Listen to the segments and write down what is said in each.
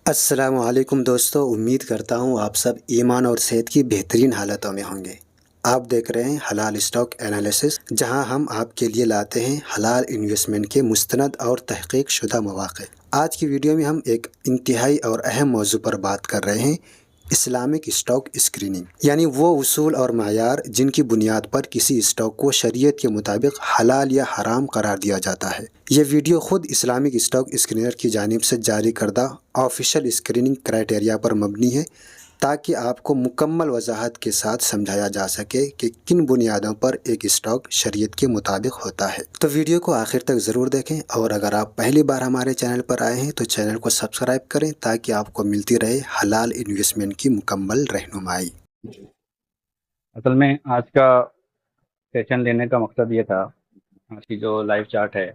अस्सलामुअलैकुम दोस्तों, उम्मीद करता हूँ आप सब ईमान और सेहत की बेहतरीन हालतों में होंगे। आप देख रहे हैं हलाल स्टॉक एनालिसिस, जहां हम आपके लिए लाते हैं हलाल इन्वेस्टमेंट के मुस्तनद और तहकीक शुदा मौक़े। आज की वीडियो में हम एक इंतहाई और अहम मौजू पर बात कर रहे हैं, इस्लामिक स्टॉक स्क्रीनिंग, यानी वो उसूल और मायार जिनकी बुनियाद पर किसी स्टॉक को शरीयत के मुताबिक हलाल या हराम करार दिया जाता है। ये वीडियो खुद इस्लामिक स्टॉक स्क्रीनर की जानिब से जारी करदा ऑफिशियल स्क्रीनिंग क्राइटेरिया पर मबनी है, ताकि आपको मुकम्मल वजाहत के साथ समझाया जा सके कि किन बुनियादों पर एक स्टॉक शरीयत के मुताबिक होता है। तो वीडियो को आखिर तक ज़रूर देखें, और अगर आप पहली बार हमारे चैनल पर आए हैं तो चैनल को सब्सक्राइब करें, ताकि आपको मिलती रहे हलाल इन्वेस्टमेंट की मुकम्मल रहनुमाई। असल में आज का सेशन लेने का मकसद ये था, आज की जो लाइव चार्ट है,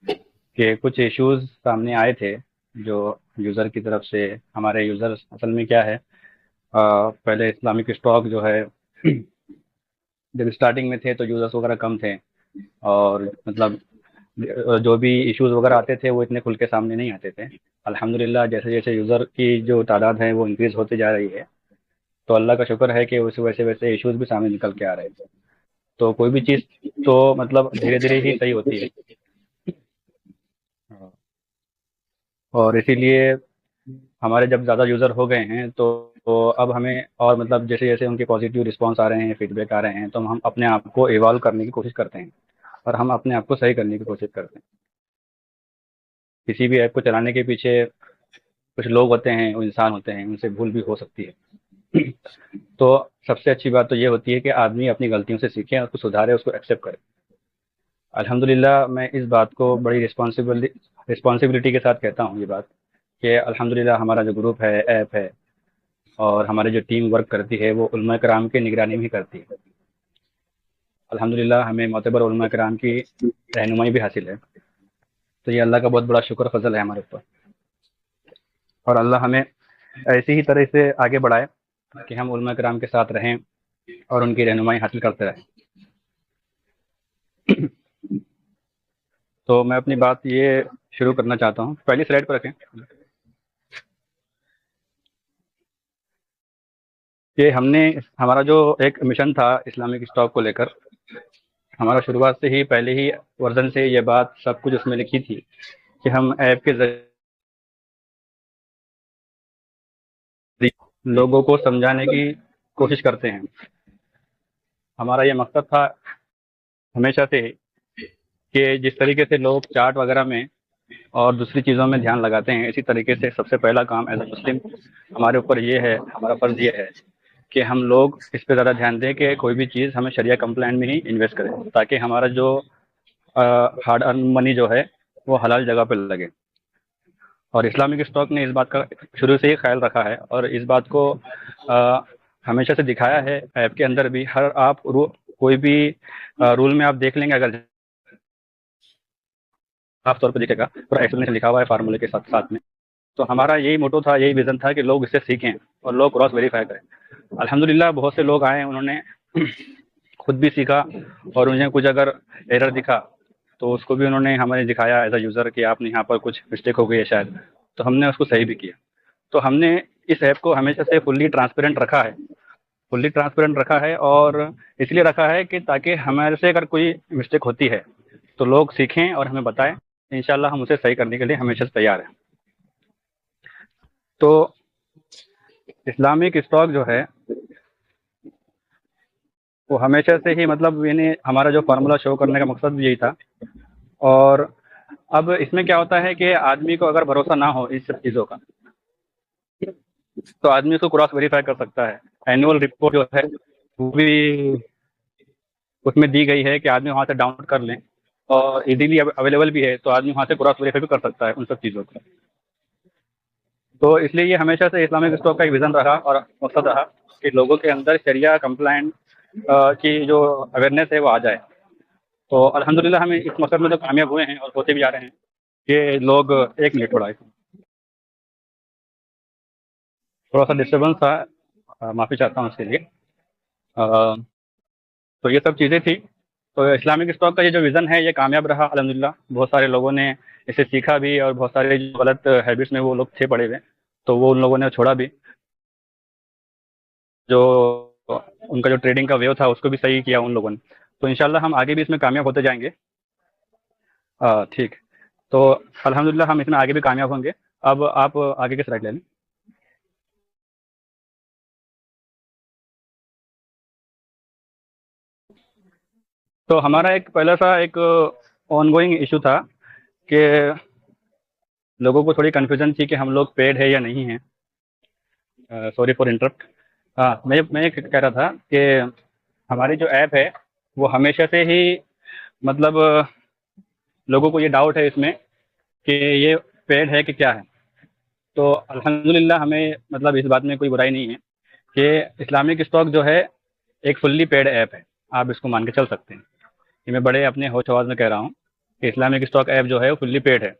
कि कुछ इश्यूज सामने आए थे जो यूज़र की तरफ से। हमारे यूज़र असल में क्या है, पहले इस्लामिक स्टॉक जो है जब स्टार्टिंग में थे तो यूज़र्स वगैरह कम थे, और मतलब जो भी इश्यूज वगैरह आते थे वो इतने खुल के सामने नहीं आते थे। अल्हम्दुलिल्लाह जैसे जैसे यूज़र की जो तादाद है वो इंक्रीज़ होती जा रही है, तो अल्लाह का शुक्र है कि उस वैसे वैसे इश्यूज भी सामने निकल के आ रहे हैं। तो कोई भी चीज़ तो मतलब धीरे धीरे ही सही होती है। और इसीलिए हमारे जब ज़्यादा यूज़र हो गए हैं तो अब हमें, और मतलब जैसे जैसे उनके पॉजिटिव रिस्पॉन्स आ रहे हैं, फीडबैक आ रहे हैं, तो हम अपने आप को इवॉल्व करने की कोशिश करते हैं और हम अपने आप को सही करने की कोशिश करते हैं। किसी भी ऐप को चलाने के पीछे कुछ लोग होते हैं, वो इंसान होते हैं, उनसे भूल भी हो सकती है। तो सबसे अच्छी बात तो ये होती है कि आदमी अपनी गलतियों से सीखे, उसको सुधारे, उसको एक्सेप्ट करे। अल्हम्दुलिल्लाह मैं इस बात को बड़ी रिस्पॉन्सिबिलिटी के साथ कहता हूँ, ये बात कि अल्हम्दुलिल्लाह हमारा जो ग्रुप है, ऐप है, और हमारी जो टीम वर्क करती है वो उलमा कराम की निगरानी में ही करती है। अल्हम्दुलिल्लाह हमें मोतबर उलमा कराम की रहनुमाई भी हासिल है। तो ये अल्लाह का बहुत बड़ा शुक्र फजल है हमारे ऊपर, और अल्लाह हमें ऐसी ही तरह से आगे बढ़ाए कि हम उलमा कराम के साथ रहें और उनकी रहनुमाई हासिल करते रहें। तो मैं अपनी बात ये शुरू करना चाहता हूँ, पहली स्लाइड पर रखें, कि हमने, हमारा जो एक मिशन था इस्लामिक स्टॉक को लेकर, हमारा शुरुआत से ही, पहले ही वर्जन से ये बात सब कुछ उसमें लिखी थी कि हम ऐप के जरिए लोगों को समझाने की कोशिश करते हैं। हमारा ये मकसद था हमेशा से कि जिस तरीके से लोग चार्ट वगैरह में और दूसरी चीज़ों में ध्यान लगाते हैं, इसी तरीके से सबसे पहला काम एज ए मुस्लिम हमारे ऊपर ये है, हमारा फ़र्ज़ ये है कि हम लोग इस पे ज़्यादा ध्यान दें कि कोई भी चीज़ हमें शरिया कंप्लायंट में ही इन्वेस्ट करें, ताकि हमारा जो हार्ड अर्न मनी जो है वो हलाल जगह पे लगे। और इस्लामिक स्टॉक ने इस बात का शुरू से ही ख्याल रखा है, और इस बात को अ, हमेशा से दिखाया है। ऐप के अंदर भी हर आप कोई भी रूल में आप देख लेंगे, अगर साफ तौर पर दिखेगा, पूरा एक्सप्लेनेशन लिखा हुआ है फार्मूले के साथ साथ में। तो हमारा यही मोटो था, यही विज़न था कि लोग इससे सीखें और लोग क्रॉस वेरीफाई करें। अल्हम्दुलिल्लाह बहुत से लोग आए, उन्होंने खुद भी सीखा, और उन्हें कुछ अगर एरर दिखा तो उसको भी उन्होंने हमें दिखाया एज अ यूज़र कि आपने यहाँ पर कुछ मिस्टेक हो गई है शायद, तो हमने उसको सही भी किया। तो हमने इस ऐप को हमेशा से फुल्ली ट्रांसपेरेंट रखा है, फुल्ली ट्रांसपेरेंट रखा है, और इसलिए रखा है कि ताकि हमारे से अगर कोई मिस्टेक होती है तो लोग सीखें और हमें बताएं। इंशाल्लाह हम उसे सही करने के लिए हमेशा से तैयार हैं। तो इस्लामिक स्टॉक जो है वो हमेशा से ही, मतलब यानी हमारा जो फार्मूला शो करने का मकसद भी यही था। और अब इसमें क्या होता है कि आदमी को अगर भरोसा ना हो इस सब चीज़ों का, तो आदमी उसको क्रॉस वेरीफाई कर सकता है। एनुअल रिपोर्ट जो है वो भी उसमें दी गई है कि आदमी वहाँ से डाउनलोड कर लें, और इजीली अवेलेबल भी है, तो आदमी वहाँ से क्रॉस वेरीफाई भी कर सकता है उन सब चीज़ों को। तो इसलिए ये हमेशा से इस्लामिक स्टॉक का एक विज़न रहा और मकसद रहा कि लोगों के अंदर शरिया कंप्लायंट की जो अवेयरनेस है वो आ जाए। तो अल्हम्दुलिल्लाह हम इस मकसद में तो कामयाब हुए हैं और होते भी जा रहे हैं कि लोग, एक मिनट थोड़ा सा डिस्टर्बेंस था, माफ़ी चाहता हूँ उसके लिए। अ, तो ये सब चीज़ें थी। तो इस्लामिक स्टॉक का ये जो विज़न है ये कामयाब रहा अल्हम्दुलिल्लाह। बहुत सारे लोगों ने इसे सीखा भी, और बहुत सारे जो गलत हैबिट्स में वो लोग थे पड़े हुए, तो वो उन लोगों ने छोड़ा भी, जो उनका जो ट्रेडिंग का वेव था उसको भी सही किया उन लोगों ने। तो इंशाल्लाह हम आगे भी इसमें कामयाब होते जाएंगे। ठीक। तो अल्हम्दुलिल्लाह हम इसमें आगे भी कामयाब होंगे। अब आप आगे के स्लाइड ले लें। तो हमारा एक पहला सा एक ऑनगोइंग इशू था कि लोगों को थोड़ी कन्फ्यूजन थी कि हम लोग पेड है या नहीं है। Sorry for interrupt. हाँ, मैं ये कह रहा था कि हमारी जो ऐप है वो हमेशा से ही मतलब लोगों को ये डाउट है इसमें कि ये पेड है कि क्या है। तो अल्हम्दुलिल्लाह हमें मतलब इस बात में कोई बुराई नहीं है कि इस्लामिक स्टॉक जो है एक फुल्ली पेड ऐप है। आप इसको मान के चल सकते हैं। ये मैं बड़े अपने होश आवाज़ में कह रहा हूँ कि इस्लामिक स्टॉक ऐप जो है वो फुल्ली पेड है।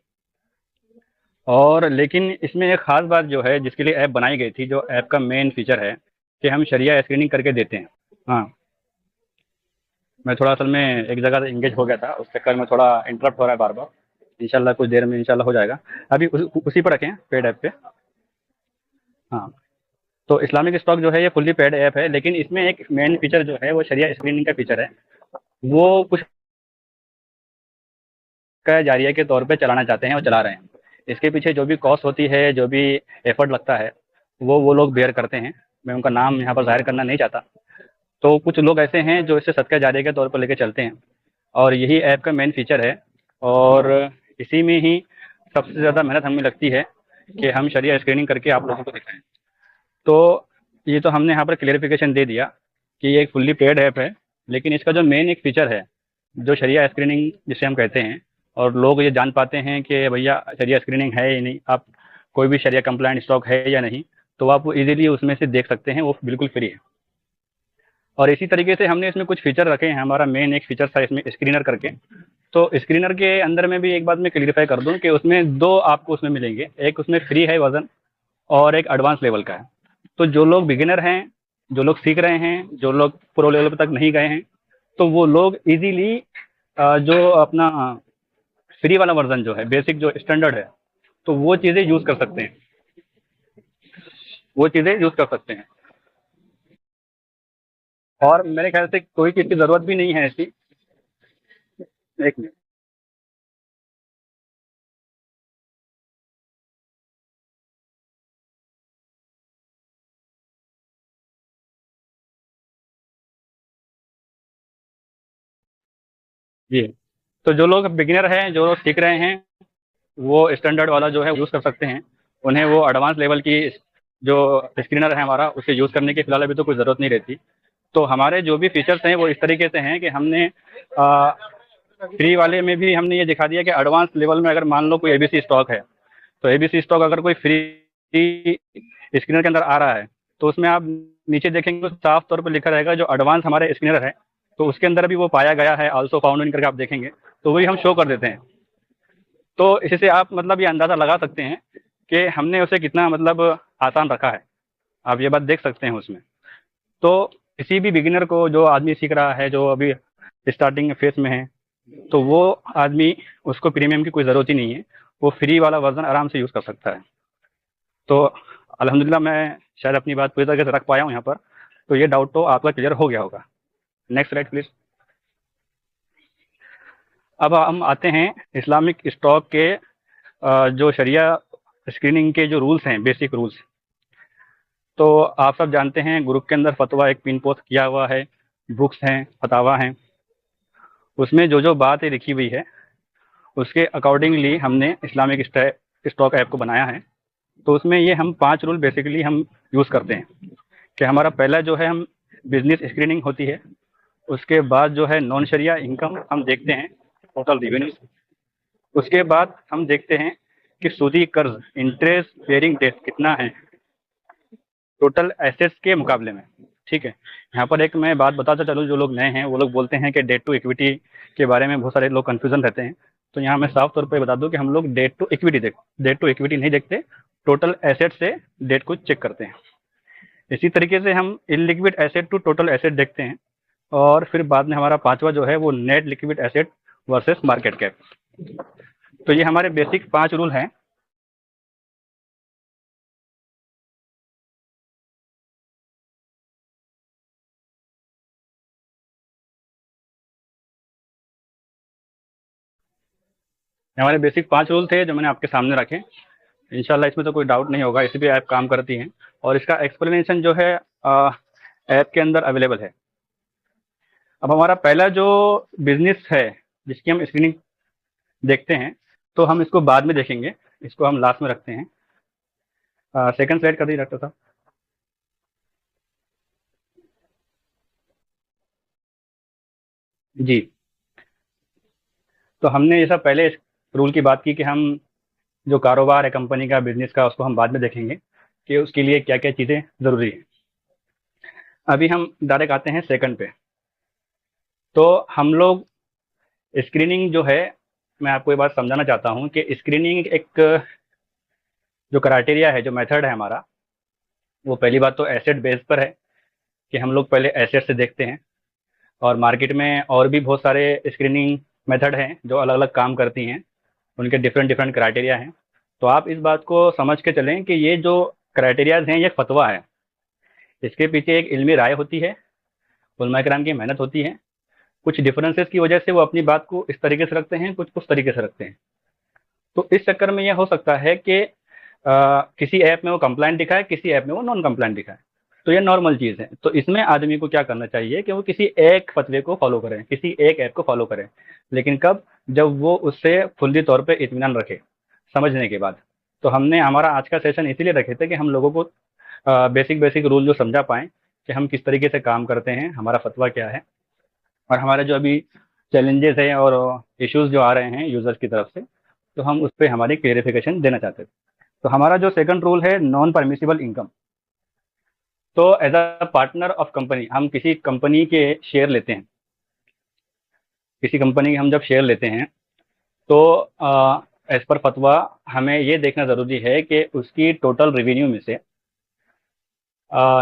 और लेकिन इसमें एक ख़ास बात जो है जिसके लिए ऐप बनाई गई थी, जो ऐप का मेन फीचर है कि हम शरिया स्क्रीनिंग करके देते हैं। हाँ, मैं थोड़ा असल में एक जगह इंगेज हो गया था, उस चक्कर में थोड़ा इंटरप्ट हो रहा है बार बार। इंशाल्लाह कुछ देर में इंशाल्लाह हो जाएगा। अभी उसी पर रखें, पेड ऐप पे। हाँ, तो इस्लामिक स्टॉक जो है ये फुल्ली पेड ऐप है, लेकिन इसमें एक मेन फीचर जो है वो शरिया स्क्रीनिंग का फीचर है। वो कुछ का जारिया के तौर पे चलाना चाहते हैं और चला रहे हैं। इसके पीछे जो भी कॉस्ट होती है, जो भी एफर्ट लगता है, वो लोग बेयर करते हैं। मैं उनका नाम यहाँ पर ज़ाहिर करना नहीं चाहता। तो कुछ लोग ऐसे हैं जो इसे सदका जारिया के तौर पर लेके चलते हैं, और यही ऐप का मेन फीचर है। और इसी में ही सबसे ज़्यादा मेहनत हमें लगती है कि हम शरिया स्क्रीनिंग करके आप लोगों को दिखाएं। तो ये तो हमने यहाँ पर क्लियरिफिकेशन दे दिया कि ये एक फुल्ली पेड ऐप है, लेकिन इसका जो मेन एक फीचर है, जो शरिया स्क्रीनिंग जिसे हम कहते हैं, और लोग ये जान पाते हैं कि भैया शरिया स्क्रीनिंग है या नहीं, आप कोई भी शरिया कंप्लाइंट स्टॉक है या नहीं, तो आप इजीली उसमें से देख सकते हैं, वो बिल्कुल फ्री है। और इसी तरीके से हमने इसमें कुछ फीचर रखे हैं। हमारा मेन एक फीचर था इसमें स्क्रीनर करके। तो स्क्रीनर के अंदर में भी एक बात मैं क्लियरिफाई कर दूं कि उसमें दो आपको उसमें मिलेंगे, एक उसमें फ्री है वर्जन और एक एडवांस लेवल का है। तो जो लोग बिगिनर हैं, जो लोग सीख रहे हैं, जो लोग प्रो लेवल तक नहीं गए हैं, तो वो लोग इजीली जो अपना फ्री वाला वर्जन जो है, बेसिक जो स्टैंडर्ड है, तो वो चीज़ें यूज़ कर सकते हैं, वो चीज़ें यूज़ कर सकते हैं। और मेरे ख्याल से कोई चीज़ की ज़रूरत भी नहीं है ऐसी। एक मिनट। जी। तो जो लोग बिगिनर हैं, जो लोग सीख रहे हैं, वो स्टैंडर्ड वाला जो है यूज़ कर सकते हैं। उन्हें वो एडवांस लेवल की जो स्क्रीनर है हमारा, उसे यूज़ करने की फ़िलहाल अभी तो कोई ज़रूरत नहीं रहती। तो हमारे जो भी फीचर्स हैं वो इस तरीके से हैं कि हमने फ्री वाले में भी हमने ये दिखा दिया कि एडवांस लेवल में अगर मान लो कोई एबीसी स्टॉक है, तो एबीसी स्टॉक अगर कोई फ्री स्क्रीनर के अंदर आ रहा है, तो उसमें आप नीचे देखेंगे तो साफ तौर पर लिखा रहेगा जो एडवांस हमारे स्क्रीनर है, तो उसके अंदर भी वो पाया गया है, आल्सो फाउंड इन करके आप देखेंगे, तो वही हम शो कर देते हैं। तो इससे आप मतलब ये अंदाज़ा लगा सकते हैं कि हमने उसे कितना मतलब आसान रखा है। आप ये बात देख सकते हैं उसमें। तो किसी भी बिगिनर को, जो आदमी सीख रहा है, जो अभी स्टार्टिंग फेस में है, तो वो आदमी, उसको प्रीमियम की कोई ज़रूरत ही नहीं है। वो फ्री वाला वर्जन आराम से यूज़ कर सकता है। तो अल्हम्दुलिल्लाह मैं शायद अपनी बात पूरी तरीके से रख पाया हूँ यहाँ पर। तो ये डाउट तो आपका क्लियर हो गया होगा। Next slide please. अब हम आते हैं इस्लामिक स्टॉक के जो शरिया स्क्रीनिंग के जो रूल्स हैं, बेसिक रूल्स। तो आप सब जानते हैं ग्रुप के अंदर फतवा एक पिन पोस्ट किया हुआ है, बुक्स हैं, फतावा हैं। उसमें जो जो बातें लिखी हुई है उसके अकॉर्डिंगली हमने इस्लामिक स्टॉक ऐप को बनाया है। तो उसमें ये हम 5 रूल बेसिकली हम यूज़ करते हैं कि हमारा पहला जो है, हम बिजनेस स्क्रीनिंग होती है। उसके बाद जो है नॉन शरिया इनकम हम देखते हैं, टोटल रेवेन्यू। उसके बाद हम देखते हैं कि सूदी कर्ज, इंटरेस्ट बेयरिंग डेट कितना है टोटल एसेट्स के मुकाबले में। ठीक है। यहाँ पर एक मैं बात बताता चलूँ, जो लोग नए हैं वो लोग बोलते हैं कि डेट टू इक्विटी के बारे में बहुत सारे लोग कन्फ्यूजन रहते हैं। तो यहाँ मैं साफ तौर पर बता दूँ कि हम लोग डेट टू इक्विटी नहीं देखते, टोटल एसेट से डेट को चेक करते हैं। इसी तरीके से हम illiquid asset to total asset देखते हैं। और फिर बाद में हमारा पांचवा जो है वो net liquid asset versus market cap. तो ये हमारे बेसिक 5 रूल हैं। हमारे बेसिक 5 रूल थे जो मैंने आपके सामने रखे। इंशाल्लाह इसमें तो कोई डाउट नहीं होगा, इसी पे ऐप काम करती हैं और इसका एक्सप्लेनेशन जो है ऐप के अंदर अवेलेबल है। अब हमारा पहला जो बिजनेस है जिसकी हम स्क्रीनिंग देखते हैं, तो हम इसको बाद में देखेंगे, इसको हम लास्ट में रखते हैं। सेकंड स्लाइड कर दीजिए डॉक्टर साहब। जी, तो हमने जैसा पहले इस रूल की बात की कि हम जो कारोबार है कंपनी का, बिजनेस का, उसको हम बाद में देखेंगे कि उसके लिए क्या क्या चीज़ें ज़रूरी है। अभी हम डायरेक्ट आते हैं सेकंड पे। तो हम लोग स्क्रीनिंग जो है, मैं आपको ये बात समझाना चाहता हूँ कि स्क्रीनिंग एक जो क्राइटेरिया है, जो मेथड है हमारा, वो पहली बात तो एसेट बेस पर है कि हम लोग पहले एसेट से देखते हैं। और मार्केट में और भी बहुत सारे स्क्रीनिंग मेथड हैं जो अलग अलग काम करती हैं, उनके डिफरेंट डिफरेंट क्राइटेरिया हैं। तो आप इस बात को समझ के चलें कि ये जो क्राइटेरियाज हैं ये फतवा है, इसके पीछे एक इल्मी राय होती है, उलमा किराम की मेहनत होती है। कुछ डिफरेंसेस की वजह से वो अपनी बात को इस तरीके से रखते हैं, कुछ उस तरीके से रखते हैं। तो इस चक्कर में यह हो सकता है कि किसी ऐप में वो कंप्लाइंट दिखाए, किसी ऐप में वो नॉन कंप्लाइंट दिखाए। तो ये नॉर्मल चीज़ है। तो इसमें आदमी को क्या करना चाहिए कि वो किसी एक फतवे को फॉलो करें, किसी एक ऐप को फॉलो करें। लेकिन कब? जब वो उससे फुल्ली तौर पे इत्मीनान रखे, समझने के बाद। तो हमने हमारा आज का सेशन इसीलिए रखे थे कि हम लोगों को बेसिक बेसिक रूल जो समझा पाएँ कि हम किस तरीके से काम करते हैं, हमारा फतवा क्या है, और हमारे जो अभी चैलेंजेस हैं और इश्यूज जो आ रहे हैं यूजर्स की तरफ से, तो हम उस पर हमारी क्लेरिफिकेशन देना चाहते थे। तो हमारा जो सेकंड रूल है, नॉन परमिसिबल इनकम। तो as a partner of company, हम किसी कंपनी के शेयर लेते हैं, किसी कंपनी के हम जब शेयर लेते हैं, तो एज पर फतवा हमें ये देखना ज़रूरी है कि उसकी टोटल रेवेन्यू में से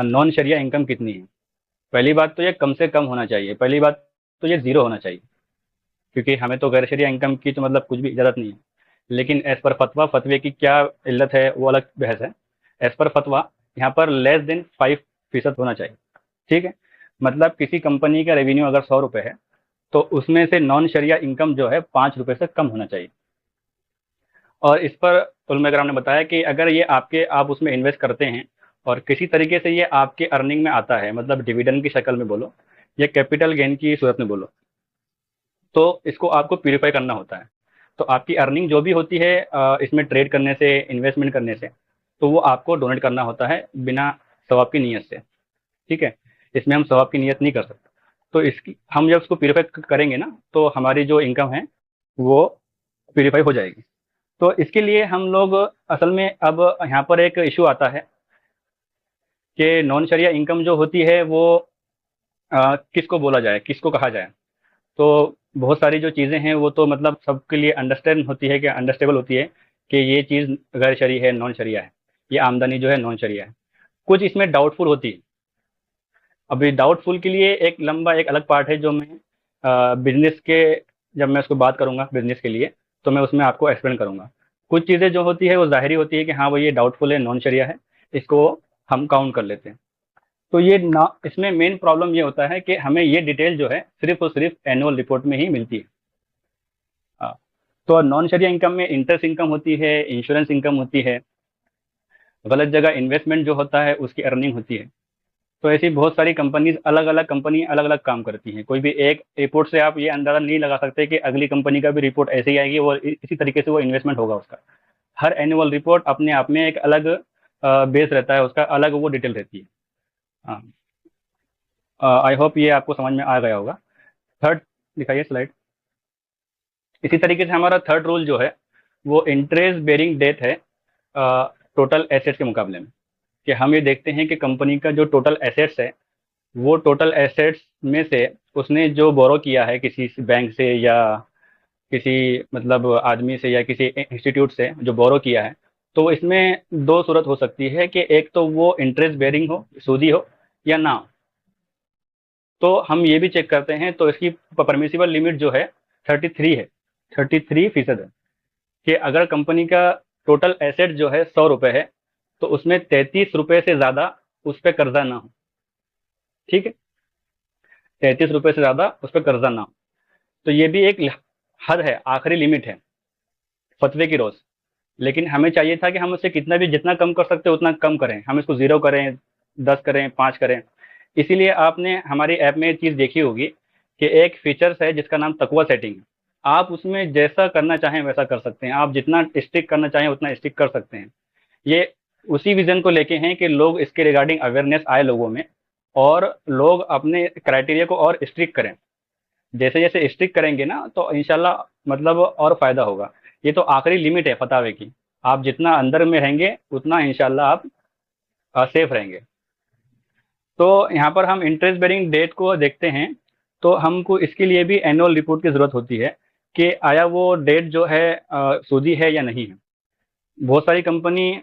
नॉन शरिया इनकम कितनी है। पहली बात तो ये कम से कम होना चाहिए, पहली बात तो ये ज़ीरो होना चाहिए, क्योंकि हमें तो गैर शरिया इनकम की तो मतलब कुछ भी इजाज़त नहीं है। लेकिन एज पर फतवा, फतवे की क्या इल्लत है वो अलग बहस है। एज पर फतवा यहाँ पर लेस देन 5% होना चाहिए। ठीक है, मतलब किसी कंपनी का रेवेन्यू अगर 100 रुपये है, तो उसमें से नॉन शरिया इनकम जो है 5 रुपये से कम होना चाहिए। और इस पर उलमा कराम ने बताया कि अगर ये आप उसमें इन्वेस्ट करते हैं और किसी तरीके से ये आपके अर्निंग में आता है, मतलब डिविडेंड की शक्ल में बोलो या कैपिटल गेन की सूरत में बोलो, तो इसको आपको प्यूरिफाई करना होता है। तो आपकी अर्निंग जो भी होती है इसमें ट्रेड करने से, इन्वेस्टमेंट करने से, तो वो आपको डोनेट करना होता है बिना सवाब की नीयत से। ठीक है, इसमें हम सवाब की नीयत नहीं कर सकते। तो इसकी हम जब उसको प्यूरिफाई करेंगे ना, तो हमारी जो इनकम है वो प्यूरिफाई हो जाएगी। तो इसके लिए हम लोग असल में अब यहाँ पर एक इशू आता है कि नॉन शरिया इनकम जो होती है वो किसको बोला जाए, किसको कहा जाए। तो बहुत सारी जो चीज़ें हैं वो तो मतलब सबके लिए अंडरस्टैंड होती है, कि अंडरस्टेबल होती है कि ये चीज़ गैर शरई है, नॉन शरिया है, ये आमदनी जो है नॉन शरिया है। कुछ इसमें डाउटफुल होती है। अभी डाउटफुल के लिए एक लंबा एक अलग पार्ट है जो मैं बिजनेस के, जब मैं उसको बात करूंगा बिजनेस के लिए, तो मैं उसमें आपको एक्सप्लेन करूंगा। कुछ चीज़ें जो होती है वो ज़ाहिरी होती है कि हाँ वो ये डाउटफुल है, नॉन शरिया है, इसको हम काउंट कर लेते हैं। तो ये ना, इसमें मेन प्रॉब्लम ये होता है कि हमें ये डिटेल जो है सिर्फ और सिर्फ एनुअल रिपोर्ट में ही मिलती है। हाँ, तो नॉन शरिया इनकम में इंटरेस्ट इनकम होती है, इंश्योरेंस इनकम होती है, गलत जगह इन्वेस्टमेंट जो होता है उसकी अर्निंग होती है। तो ऐसी बहुत सारी कंपनीज, अलग अलग कंपनी अलग अलग काम करती हैं। कोई भी एक रिपोर्ट से आप ये अंदाजा नहीं लगा सकते कि अगली कंपनी का भी रिपोर्ट ऐसे ही आएगी, वो इसी तरीके से वो इन्वेस्टमेंट होगा उसका। हर एनुअल रिपोर्ट अपने आप में एक अलग बेस रहता है उसका, अलग वो डिटेल रहती है। हाँ, आई होप ये आपको समझ में आ गया होगा। थर्ड दिखाइए स्लाइड। इसी तरीके से हमारा थर्ड रूल जो है वो इंटरेस्ट बेरिंग डेट है टोटल एसेट्स के मुकाबले में। कि हम ये देखते हैं कि कंपनी का जो टोटल एसेट्स है, वो टोटल एसेट्स में से उसने जो बोरो किया है किसी बैंक से या किसी मतलब आदमी से या किसी इंस्टीट्यूट से जो बोरो किया है, तो इसमें दो सूरत हो सकती है कि एक तो वो इंटरेस्ट बेरिंग हो, सूदी हो, या ना हो। तो हम ये भी चेक करते हैं, तो इसकी परमिसिबल लिमिट जो है 33 है, 33% है। कि अगर कंपनी का टोटल एसेट जो है 100 रुपये है, तो उसमें 33 रुपये से ज़्यादा उस पर कर्जा ना हो। ठीक है, 33 रुपये से ज़्यादा उस पर कर्जा ना हो। तो ये भी एक हद है, आखिरी लिमिट है। फतवे की रोज। लेकिन हमें चाहिए था कि हम उससे कितना भी, जितना कम कर सकते उतना कम करें, हम इसको 0 करें, 10 करें, 5 करें। इसीलिए आपने हमारी ऐप में एक चीज़ देखी होगी कि एक फीचर्स है जिसका नाम तकवा सेटिंग। आप उसमें जैसा करना चाहें वैसा कर सकते हैं, आप जितना स्टिक करना चाहें उतना स्टिक कर सकते हैं। ये उसी विजन को लेके हैं कि लोग इसके रिगार्डिंग अवेयरनेस आए लोगों में, और लोग अपने क्राइटेरिया को और स्ट्रिक्ट करें। जैसे जैसे स्ट्रिक्ट करेंगे ना तो इंशाल्लाह मतलब और फायदा होगा। ये तो आखिरी लिमिट है फतावे की, आप जितना अंदर में रहेंगे उतना इंशाल्लाह आप सेफ रहेंगे। तो यहाँ पर हम इंटरेस्ट बेरिंग डेट को देखते हैं, तो हमको इसके लिए भी एनुअल रिपोर्ट की ज़रूरत होती है कि आया वो डेट जो है सूदी है या नहीं है। बहुत सारी कंपनी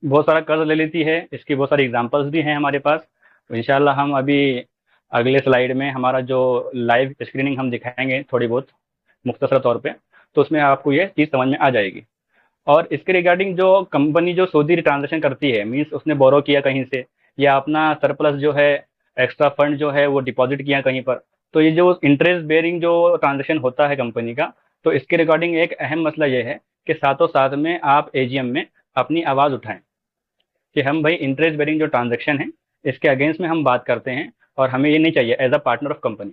बहुत सारा कर्ज ले लेती है, इसकी बहुत सारी एग्जांपल्स भी हैं हमारे पास। तो इंशाल्लाह हम अभी अगले स्लाइड में हमारा जो लाइव स्क्रीनिंग हम दिखाएंगे थोड़ी बहुत मुख्तसर तौर पे, तो उसमें आपको ये चीज़ समझ में आ जाएगी। और इसके रिगार्डिंग जो कंपनी जो सऊदी ट्रांजेक्शन करती है, मीन्स उसने बोरो किया कहीं से, या अपना सरप्लस जो है, एक्स्ट्रा फंड जो है वो डिपॉजिट किया कहीं पर, तो ये जो इंटरेस्ट बेयरिंग जो ट्रांजेक्शन होता है कंपनी का, तो इसके रिगार्डिंग एक अहम मसला ये है कि साथों साथ में आप एजीएम में अपनी आवाज़ उठाएं कि हम भाई इंटरेस्ट बेयरिंग जो ट्रांजेक्शन है इसके अगेंस्ट में हम बात करते हैं, और हमें ये नहीं चाहिए as a partner of company.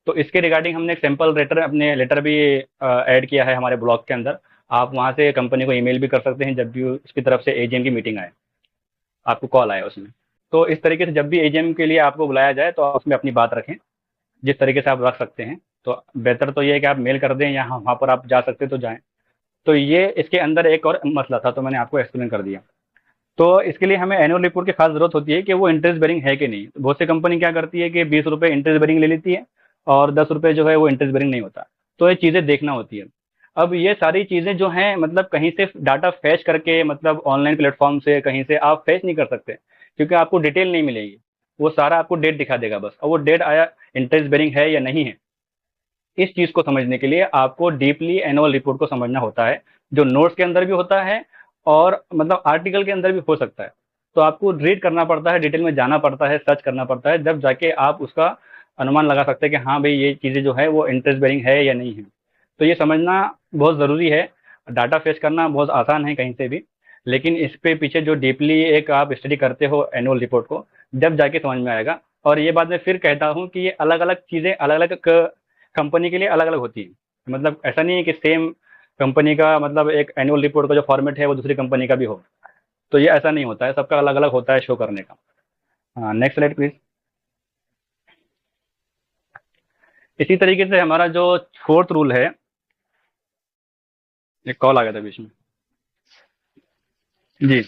तो इसके रिगार्डिंग हमने एक सैम्पल लेटर, अपने लेटर भी ऐड किया है हमारे ब्लॉग के अंदर। आप वहाँ से कंपनी को ईमेल भी कर सकते हैं जब भी उसकी तरफ से एजीएम की मीटिंग आए, आपको कॉल आए उसमें। तो इस तरीके से जब भी एजीएम के लिए आपको बुलाया जाए तो आप उसमें अपनी बात रखें, जिस तरीके से आप रख सकते हैं। तो बेहतर तो ये है कि आप मेल कर दें या वहाँ पर आप जा सकते तो जाएँ। तो ये इसके अंदर एक और मसला था, तो मैंने आपको एक्सप्लेन कर दिया। तो इसके लिए हमें एनुअल रिपोर्ट की खास ज़रूरत होती है कि वो इंटरेस्ट बेरिंग है कि नहीं। बहुत सी कंपनी क्या करती है कि 20 रुपये इंटरेस्ट बेरिंग ले लेती है और 10 रुपये जो है वो इंटरेस्ट बेरिंग नहीं होता। तो ये चीज़ें देखना होती है। अब ये सारी चीज़ें जो हैं मतलब कहीं से डाटा फैच करके, मतलब ऑनलाइन प्लेटफॉर्म से कहीं से आप फैच नहीं कर सकते, क्योंकि आपको डिटेल नहीं मिलेगी। वो सारा आपको डेट दिखा देगा बस, और वो डेट आया इंटरेस्ट बेरिंग है या नहीं है। इस चीज़ को समझने के लिए आपको डीपली एनुअल रिपोर्ट को समझना होता है, जो नोट्स के अंदर भी होता है और मतलब आर्टिकल के अंदर भी हो सकता है। तो आपको रीड करना पड़ता है, डिटेल में जाना पड़ता है, सर्च करना पड़ता है, जब जाके आप उसका अनुमान लगा सकते हैं कि हाँ भाई ये चीज़ें जो है वो इंटरेस्ट बेरिंग है या नहीं है। तो ये समझना बहुत ज़रूरी है। डाटा फेच करना बहुत आसान है कहीं से भी, लेकिन इस पे पीछे जो डीपली एक आप स्टडी करते हो एनुअल रिपोर्ट को, जब जाके समझ में आएगा। और ये बात मैं फिर कहता हूँ कि ये अलग अलग चीज़ें अलग अलग कंपनी के लिए अलग अलग होती है। मतलब ऐसा नहीं है कि सेम कंपनी का मतलब एक एनुअल रिपोर्ट का जो फॉर्मेट है वो दूसरी कंपनी का भी हो। तो ये ऐसा नहीं होता है, सबका अलग अलग होता है शो करने का। हाँ, नेक्स्ट स्लाइड प्लीज। इसी तरीके से हमारा जो फोर्थ रूल है, एक कॉल आ गया था बीच में जी।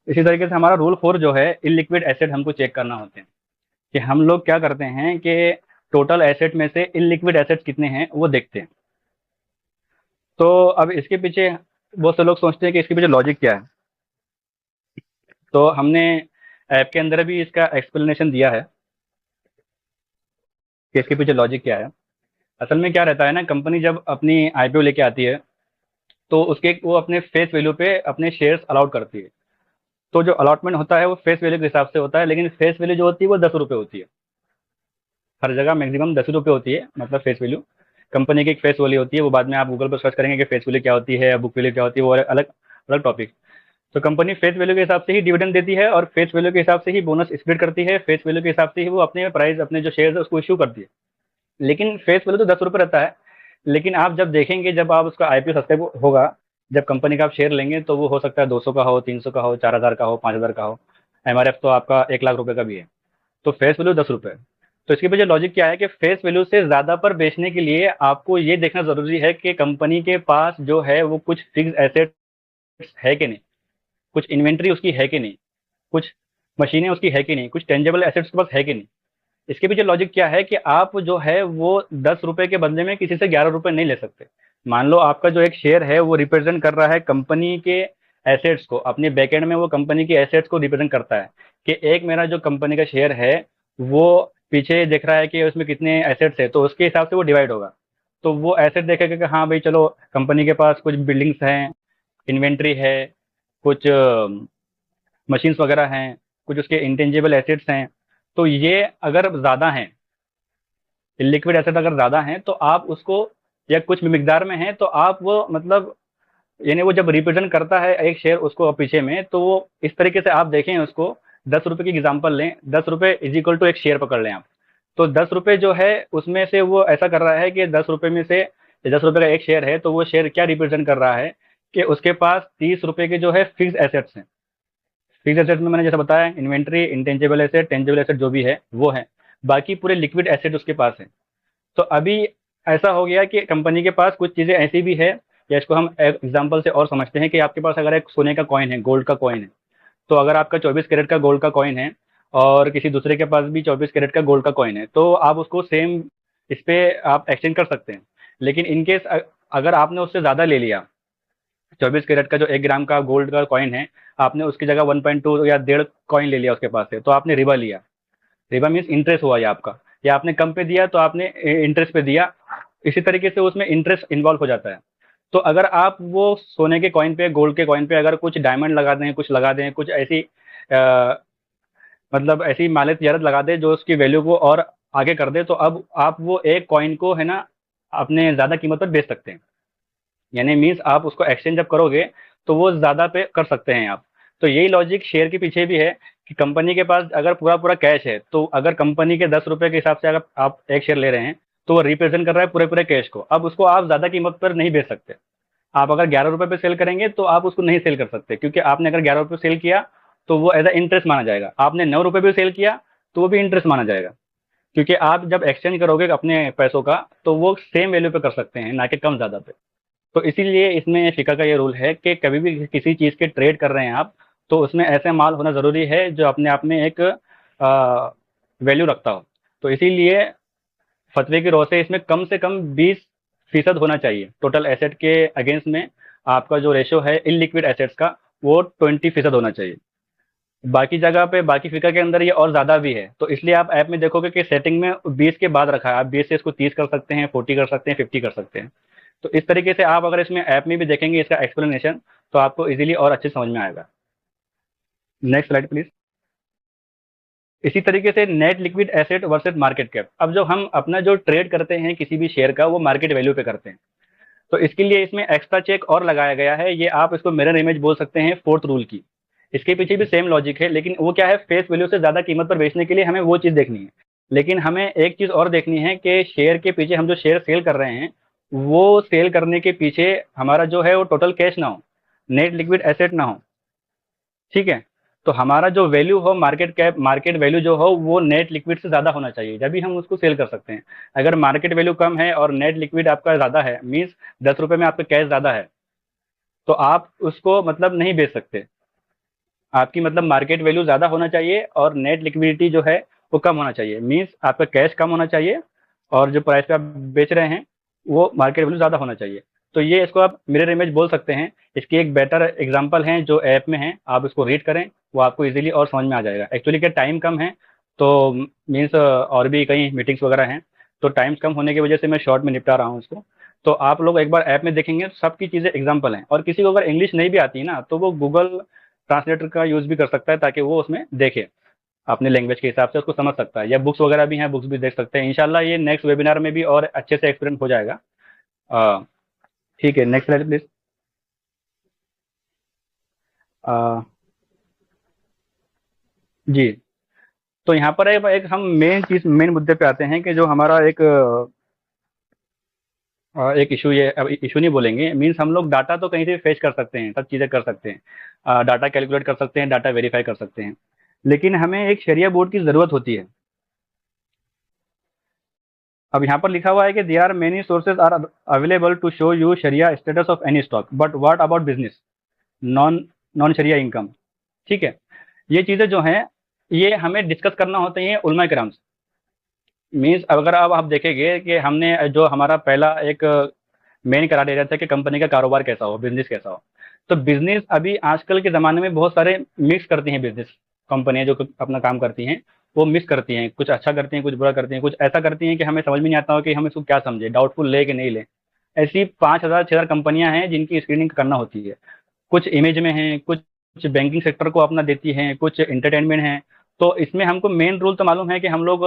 इसी तरीके से हमारा रूल 4 जो है, इलिक्विड एसेट हमको चेक करना होते हैं कि हम लोग क्या करते हैं कि टोटल एसेट में से इलिक्विड एसेट कितने हैं वो देखते हैं। तो अब इसके पीछे बहुत से लोग सोचते हैं कि इसके पीछे लॉजिक क्या है। तो हमने ऐप के अंदर भी इसका एक्सप्लेनेशन दिया है कि इसके पीछे लॉजिक क्या है। असल में क्या रहता है ना, कंपनी जब अपनी आईपीओ लेके आती है तो उसके वो अपने फेस वैल्यू पे अपने शेयर्स अलाउट करती है। तो जो अलॉटमेंट होता है वो फेस वैल्यू के हिसाब से होता है, लेकिन फेस वैल्यू जो होती है वो 10 रुपये होती है। हर जगह मैक्सिमम 10 रुपये होती है, मतलब फेस वैल्यू। कंपनी की एक फेस वैल्यू होती है, वो बाद में आप गूगल पर सर्च करेंगे कि फेस वैल्यू क्या होती है, बुक वैल्यू क्या होती है, वो अलग अलग टॉपिक। तो कंपनी फेस वैल्यू के हिसाब से ही डिविडेंड देती है, और फेस वैल्यू के हिसाब से ही बोनस स्प्लिट करती है, फेस वैल्यू के हिसाब से ही वो अपने प्राइस, अपने जो शेयर है उसको इशू करती है। लेकिन फेस वैल्यू तो 10 रुपये रहता है। लेकिन आप जब देखेंगे, जब आप उसका आईपीओ सब्सक्राइब होगा, जब कंपनी का आप शेयर लेंगे, तो वो हो सकता है 200 का हो, 300 का हो, 4000 का हो, 5000 का हो। एमआरएफ तो आपका 1 लाख रुपए का भी है। तो फेस वैल्यू 10 रुपये। तो इसके पीछे लॉजिक क्या है कि फेस वैल्यू से ज़्यादा पर बेचने के लिए आपको ये देखना ज़रूरी है कि कंपनी के पास जो है वो कुछ फिक्स एसेट्स है कि नहीं, कुछ इन्वेंट्री उसकी है कि नहीं, कुछ मशीनें उसकी है कि नहीं, कुछ टेंजेबल एसेट्स के पास है कि नहीं। इसके पीछे लॉजिक क्या है कि आप जो है वो 10 रुपए के बदले में किसी से 11 रुपए नहीं ले सकते। मान लो आपका जो एक शेयर है वो रिप्रेजेंट कर रहा है कंपनी के एसेट्स को, अपने बैकएंड में वो कंपनी के एसेट्स को रिप्रेजेंट करता है कि एक मेरा जो कंपनी का शेयर है वो पीछे देख रहा है कि उसमें कितने एसेट्स है, तो उसके हिसाब से वो डिवाइड होगा। तो वो एसेट देखेगा कि हाँ भाई चलो कंपनी के पास कुछ बिल्डिंग्स हैं, इन्वेंट्री है, कुछ मशीन्स वगैरह हैं, कुछ उसके इंटेंजिबल एसेट्स हैं। तो ये अगर ज़्यादा हैं, लिक्विड एसेट अगर ज़्यादा हैं, तो आप उसको या कुछ मिकदार में है, तो आप वो मतलब यानी वो जब रिप्रेजेंट करता है एक शेयर उसको पीछे में, तो वो इस तरीके से आप देखें उसको, 10 रुपए की एग्जाम्पल लें, 10 रुपए इज इक्वल टू एक शेयर पकड़ लें आप। तो 10 रुपए जो है उसमें से वो ऐसा कर रहा है कि 10 रुपए में से 10 रुपए का एक शेयर है, तो वो शेयर क्या रिप्रेजेंट कर रहा है कि उसके पास 30 रुपए के जो है फिक्स एसेट्स हैं। फिक्स एसेट में मैंने जैसा बताया, inventory, intangible asset, tangible asset जो भी है वो है, बाकी पूरे लिक्विड एसेट उसके पास है। तो अभी ऐसा हो गया कि कंपनी के पास कुछ चीज़ें ऐसी भी है, या इसको हम एक एग्जांपल से और समझते हैं कि आपके पास अगर एक सोने का कॉइन है, गोल्ड का कॉइन है, तो अगर आपका 24 कैरेट का गोल्ड का कॉइन है और किसी दूसरे के पास भी 24 कैरेट का गोल्ड का कॉइन है, तो आप उसको सेम इस पे आप एक्सचेंज कर सकते हैं। लेकिन इन केस अगर आपने उससे ज़्यादा ले लिया, 24 कैरेट का जो 1 ग्राम का गोल्ड का कॉइन है, आपने उसकी जगह 1.2 या 1.5 कॉइन ले लिया उसके पास से, तो आपने रिबा लिया। रिबा मीन्स इंटरेस्ट हुआ ये आपका, या आपने कम पे दिया तो आपने इंटरेस्ट पे दिया। इसी तरीके से उसमें इंटरेस्ट इन्वॉल्व हो जाता है। तो अगर आप वो सोने के कॉइन पे, गोल्ड के कॉइन पे अगर कुछ डायमंड लगा दें, कुछ लगा दें, कुछ ऐसी मतलब ऐसी माले तिजारत लगा दें जो उसकी वैल्यू को और आगे कर दे, तो अब आप वो एक कॉइन को है ना अपने ज़्यादा कीमत पर बेच सकते हैं। यानी मीन्स आप उसको एक्सचेंज जब करोगे तो वो ज़्यादा पे कर सकते हैं आप। तो यही लॉजिक शेयर के पीछे भी है कि कंपनी के पास अगर पूरा पूरा कैश है, तो अगर कंपनी के 10 रुपए के हिसाब से अगर आप एक शेयर ले रहे हैं, तो वो रिप्रेजेंट कर रहा है पूरे पूरे कैश को। अब उसको आप ज़्यादा कीमत पर नहीं बेच सकते। आप अगर 11 रुपए पे सेल करेंगे तो आप उसको नहीं सेल कर सकते, क्योंकि आपने अगर 11 रुपए सेल किया तो वो एज अ इंटरेस्ट माना जाएगा। आपने 9 रुपए भी सेल किया तो वो भी इंटरेस्ट माना जाएगा, क्योंकि आप जब एक्सचेंज करोगे अपने पैसों का, तो वो सेम वैल्यू पे कर सकते हैं, ना कि कम ज़्यादा पे। तो इसीलिए इसमें फ़िका का ये रूल है कि कभी भी किसी चीज़ के ट्रेड कर रहे हैं आप, तो उसमें ऐसे माल होना ज़रूरी है जो अपने आप में एक वैल्यू रखता हो। तो इसीलिए फतवे की रॉ से कम 20% होना चाहिए टोटल एसेट के अगेंस्ट में। आपका जो रेशो है इलिक्विड एसेट्स का, वो 20% होना चाहिए। बाकी जगह पे, बाकी फ़िका के अंदर ये और ज़्यादा भी है। तो इसलिए आप ऐप में देखोगे कि सेटिंग में 20 के बाद रखा है। आप 20 से इसको 30 कर सकते हैं, 40 कर सकते हैं, 50 कर सकते हैं। तो इस तरीके से आप अगर इसमें ऐप में भी देखेंगे इसका एक्सप्लेनेशन, तो आपको इजीली और अच्छे समझ में आएगा। Next slide please. इसी तरीके से net liquid asset versus market cap. अब जो हम अपना जो ट्रेड करते हैं किसी भी शेयर का, वो मार्केट वैल्यू पे करते हैं। तो इसके लिए इसमें एक्स्ट्रा चेक और लगाया गया है। ये आप इसको मिरर इमेज बोल सकते हैं फोर्थ रूल की। इसके पीछे भी सेम लॉजिक है, लेकिन वो क्या है, फेस वैल्यू से ज़्यादा कीमत पर बेचने के लिए हमें वो चीज़ देखनी है। लेकिन हमें एक चीज़ और देखनी है कि शेयर के पीछे हम जो शेयर सेल कर रहे हैं, वो सेल करने के पीछे हमारा जो है वो टोटल कैश ना हो, नेट लिक्विड एसेट ना हो। ठीक है। तो हमारा जो वैल्यू हो, मार्केट कैप, मार्केट वैल्यू जो हो, वो नेट लिक्विड से ज़्यादा होना चाहिए, जब भी हम उसको सेल कर सकते हैं। अगर मार्केट वैल्यू कम है और नेट लिक्विड आपका ज़्यादा है, मीन्स 10 रुपये में आपका कैश ज़्यादा है, तो आप उसको मतलब नहीं बेच सकते। आपकी मतलब मार्केट वैल्यू ज़्यादा होना चाहिए और नेट लिक्विडिटी जो है वो कम होना चाहिए। मीन्स आपका कैश कम होना चाहिए और जो प्राइस पे आप बेच रहे हैं वो मार्केट वैल्यू ज़्यादा होना चाहिए। तो ये इसको आप मिरर इमेज बोल सकते हैं। इसकी एक बेटर एग्जांपल है जो ऐप में है, आप इसको रीड करें, वो आपको इजीली और समझ में आ जाएगा। एक्चुअली क्या टाइम कम है, तो मीन्स और भी कई मीटिंग्स वगैरह हैं, तो टाइम कम होने की वजह से मैं शॉर्ट में निपटा रहा हूँ इसको। तो आप लोग एक बार ऐप में देखेंगे तो सबकी चीज़ें एग्जाम्पल हैं। और किसी को अगर इंग्लिश नहीं भी आती है ना, तो वो गूगल ट्रांसलेटर का यूज़ भी कर सकता है, ताकि वो उसमें देखे अपने लैंग्वेज के हिसाब से उसको समझ सकता है। या बुक्स वगैरह भी हैं, बुक्स भी देख सकते हैं। इंशाल्लाह ये नेक्स्ट वेबिनार में भी और अच्छे से एक्सप्लेन हो जाएगा। अ, ठीक है, नेक्स्ट स्लाइड प्लीज। जी। तो यहाँ पर एक हम मेन मुद्दे पे आते हैं कि जो हमारा एक इशू, ये अब इशू नहीं बोलेंगे, मीन्स हम लोग डाटा तो कहीं से फेच कर सकते हैं, सब चीज़ें कर सकते हैं, डाटा कैलकुलेट कर सकते हैं, डाटा वेरीफाई कर सकते हैं, लेकिन हमें एक शरिया बोर्ड की ज़रूरत होती है। अब यहाँ पर लिखा हुआ है कि there are many sources are available to show you शरिया status of any stock, but what about business, non non शरिया इनकम। ठीक है। ये चीज़ें जो हैं ये हमें डिस्कस करना होता है उलमा किराम से। मीन्स अगर अब आप देखेंगे कि हमने जो हमारा पहला एक मेन करार एरिया था कि कंपनी का कारोबार कैसा हो, बिजनेस कैसा हो। तो बिजनेस अभी आजकल के ज़माने में बहुत सारे मिक्स करती हैं बिजनेस कंपनियां जो अपना काम करती हैं, वो मिक्स करती हैं, कुछ अच्छा करती हैं, कुछ बुरा करती हैं, कुछ ऐसा करती हैं कि हमें समझ में नहीं आता हो कि हम इसको क्या समझे, डाउटफुल ले कि नहीं ले। ऐसी 5,000 6,000 कंपनियां हैं जिनकी स्क्रीनिंग करना होती है। कुछ इमेज में हैं, कुछ बैंकिंग सेक्टर को अपना देती हैं, कुछ एंटरटेनमेंट हैं। तो इसमें हमको मेन रूल तो मालूम है कि हम लोग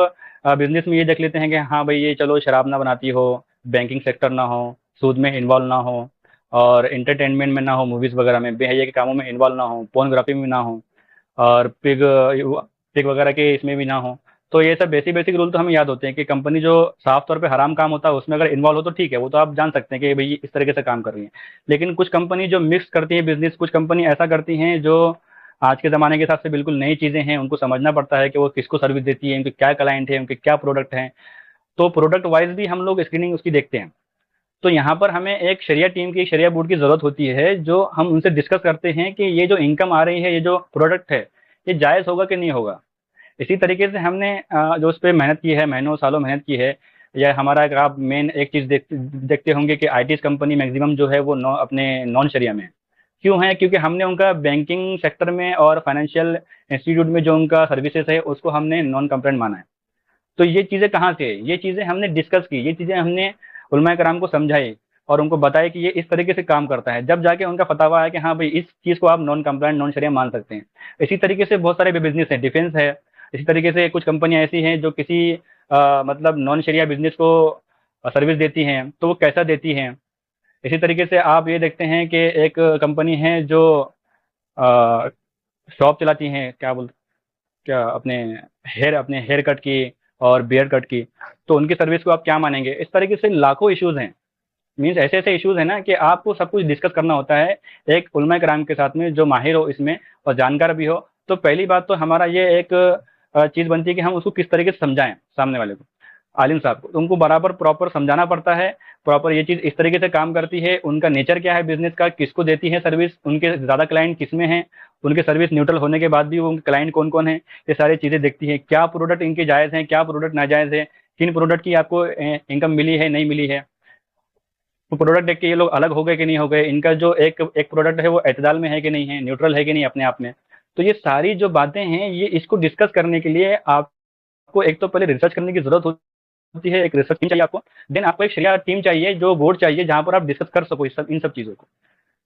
बिजनेस में ये देख लेते हैं कि हाँ भाई ये चलो शराब ना बनाती हो, बैंकिंग सेक्टर ना हो, सूद में इन्वॉल्व ना हो, और एंटरटेनमेंट में ना हो, मूवीज़ वगैरह में, बेहया के कामों में इन्वॉल्व ना हो, पोर्नोग्राफी में ना हो, और पिग वगैरह के इसमें भी ना हो। तो ये सब बेसिक बेसिक रूल तो हमें याद होते हैं कि कंपनी जो साफ तौर पे हराम काम होता है उसमें अगर इन्वॉल्व हो तो ठीक है, वो तो आप जान सकते हैं कि भाई इस तरीके से काम कर रही है। लेकिन कुछ कंपनी जो मिक्स करती है बिजनेस, कुछ कंपनी ऐसा करती हैं जो आज के ज़माने के हिसाब से बिल्कुल नई चीज़ें हैं, उनको समझना पड़ता है कि वो किसको सर्विस देती है, उनके क्या क्लाइंट है, उनके क्या प्रोडक्ट हैं। तो प्रोडक्ट वाइज भी हम लोग स्क्रीनिंग उसकी देखते हैं। तो यहाँ पर हमें एक शरिया टीम की, शरिया बोर्ड की ज़रूरत होती है, जो हम उनसे डिस्कस करते हैं कि ये जो इनकम आ रही है, ये जो प्रोडक्ट है, ये जायज़ होगा कि नहीं होगा। इसी तरीके से हमने जो उस पे मेहनत की है, महीनों सालों मेहनत की है, या हमारा अगर आप मेन एक चीज़ देखते होंगे कि आईटी कंपनी मैक्सिमम जो है वो अपने नॉन शरिया में है। क्यों है? क्योंकि हमने उनका बैंकिंग सेक्टर में और फाइनेंशियल इंस्टीट्यूट में जो उनका सर्विसेज है उसको हमने नॉन कंप्लेंट माना है। तो ये चीज़ें कहाँ से? ये चीज़ें हमने डिस्कस की, ये चीज़ें हमने उलमाए कराम को समझाई और उनको बताया कि ये इस तरीके से काम करता है। जब जाके उनका फतवा आया कि हाँ भाई, इस चीज़ को आप नॉन कंप्लायंट, नॉन शरिया मान सकते हैं। इसी तरीके से बहुत सारे बिजनेस हैं, डिफेंस है। इसी तरीके से कुछ कंपनियां ऐसी हैं जो किसी मतलब नॉन शरिया बिजनेस को सर्विस देती हैं, तो वो कैसा देती हैं। इसी तरीके से आप ये देखते हैं कि एक कंपनी है जो शॉप चलाती हैं, क्या अपने हेयर कट की और बियर कट की। तो उनकी सर्विस को आप क्या मानेंगे? इस तरीके से लाखों इश्यूज हैं। मीन्स ऐसे ऐसे इश्यूज है ना कि आपको सब कुछ डिस्कस करना होता है एक उलमा कराम के साथ में जो माहिर हो इसमें और जानकार भी हो। तो पहली बात तो हमारा ये एक चीज़ बनती है कि हम उसको किस तरीके से समझाएं सामने वाले को, आलिम साहब को। तो उनको बराबर प्रॉपर समझाना पड़ता है, प्रॉपर ये चीज़ इस तरीके से काम करती है, उनका नेचर क्या है बिजनेस का, किसको देती है सर्विस, उनके ज़्यादा क्लाइंट किस में हैं, उनके सर्विस न्यूट्रल होने के बाद भी वो उनके क्लाइंट कौन कौन है, ये सारी चीज़ें देखती है। क्या प्रोडक्ट इनके जायज़ हैं, क्या प्रोडक्ट नाजायज़ है, किन प्रोडक्ट की आपको इनकम मिली है, नहीं मिली है। तो प्रोडक्ट देख के ये लोग अलग हो गए कि नहीं हो गए, इनका जो एक एक प्रोडक्ट है वो एतदाल में है कि नहीं है, न्यूट्रल है कि नहीं अपने आप में। तो ये सारी जो बातें हैं, ये इसको डिस्कस करने के लिए आपको एक तो पहले रिसर्च करने की जरूरत होती है, एक रिसर्च टीम चाहिए आपको। देन आपको एक शरिया टीम चाहिए, जो बोर्ड चाहिए जहां पर आप डिस्कस कर सको इन सब चीज़ों को।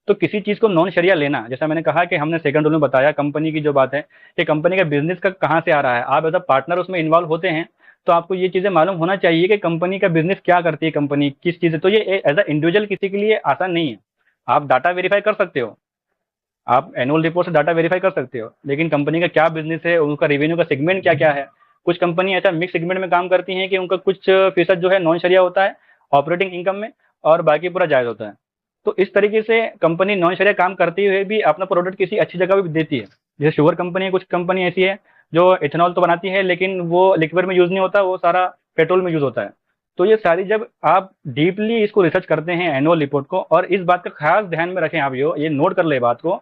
तो किसी चीज़ को नॉन शरिया लेना, जैसा मैंने कहा कि हमने सेकंड रूल में बताया कंपनी की जो बात है कि कंपनी का बिजनेस का कहाँ से आ रहा है, आप एज अ पार्टनर उसमें इन्वॉल्व होते हैं, तो आपको ये चीज़ें मालूम होना चाहिए कि कंपनी का बिजनेस क्या करती है, कंपनी किस चीज़ है। तो ये एज अ इंडिविजुअल किसी के लिए आसान नहीं है। आप डाटा वेरीफाई कर सकते हो, आप एनुअल रिपोर्ट से डाटा वेरीफाई कर सकते हो, लेकिन कंपनी का क्या बिजनेस है, उनका रेवेन्यू का सेगमेंट क्या क्या है। कुछ कंपनी ऐसा मिक्स सेगमेंट में काम करती हैं कि उनका कुछ फीसद जो है नॉन शरिया होता है ऑपरेटिंग इनकम में, और बाकी पूरा जायज़ होता है। तो इस तरीके से कंपनी नॉन शरिया काम करते हुए भी अपना प्रोडक्ट किसी अच्छी जगह भी देती है। जैसे शुगर कंपनी है, कुछ कंपनी ऐसी है जो इथेनॉल तो बनाती है लेकिन वो लिक्विड में यूज़ नहीं होता, वो सारा पेट्रोल में यूज़ होता है। तो ये सारी जब आप डीपली इसको रिसर्च करते हैं एनुअल रिपोर्ट को, और इस बात का खास ध्यान में रखें, आप ये नोट कर ले बात को,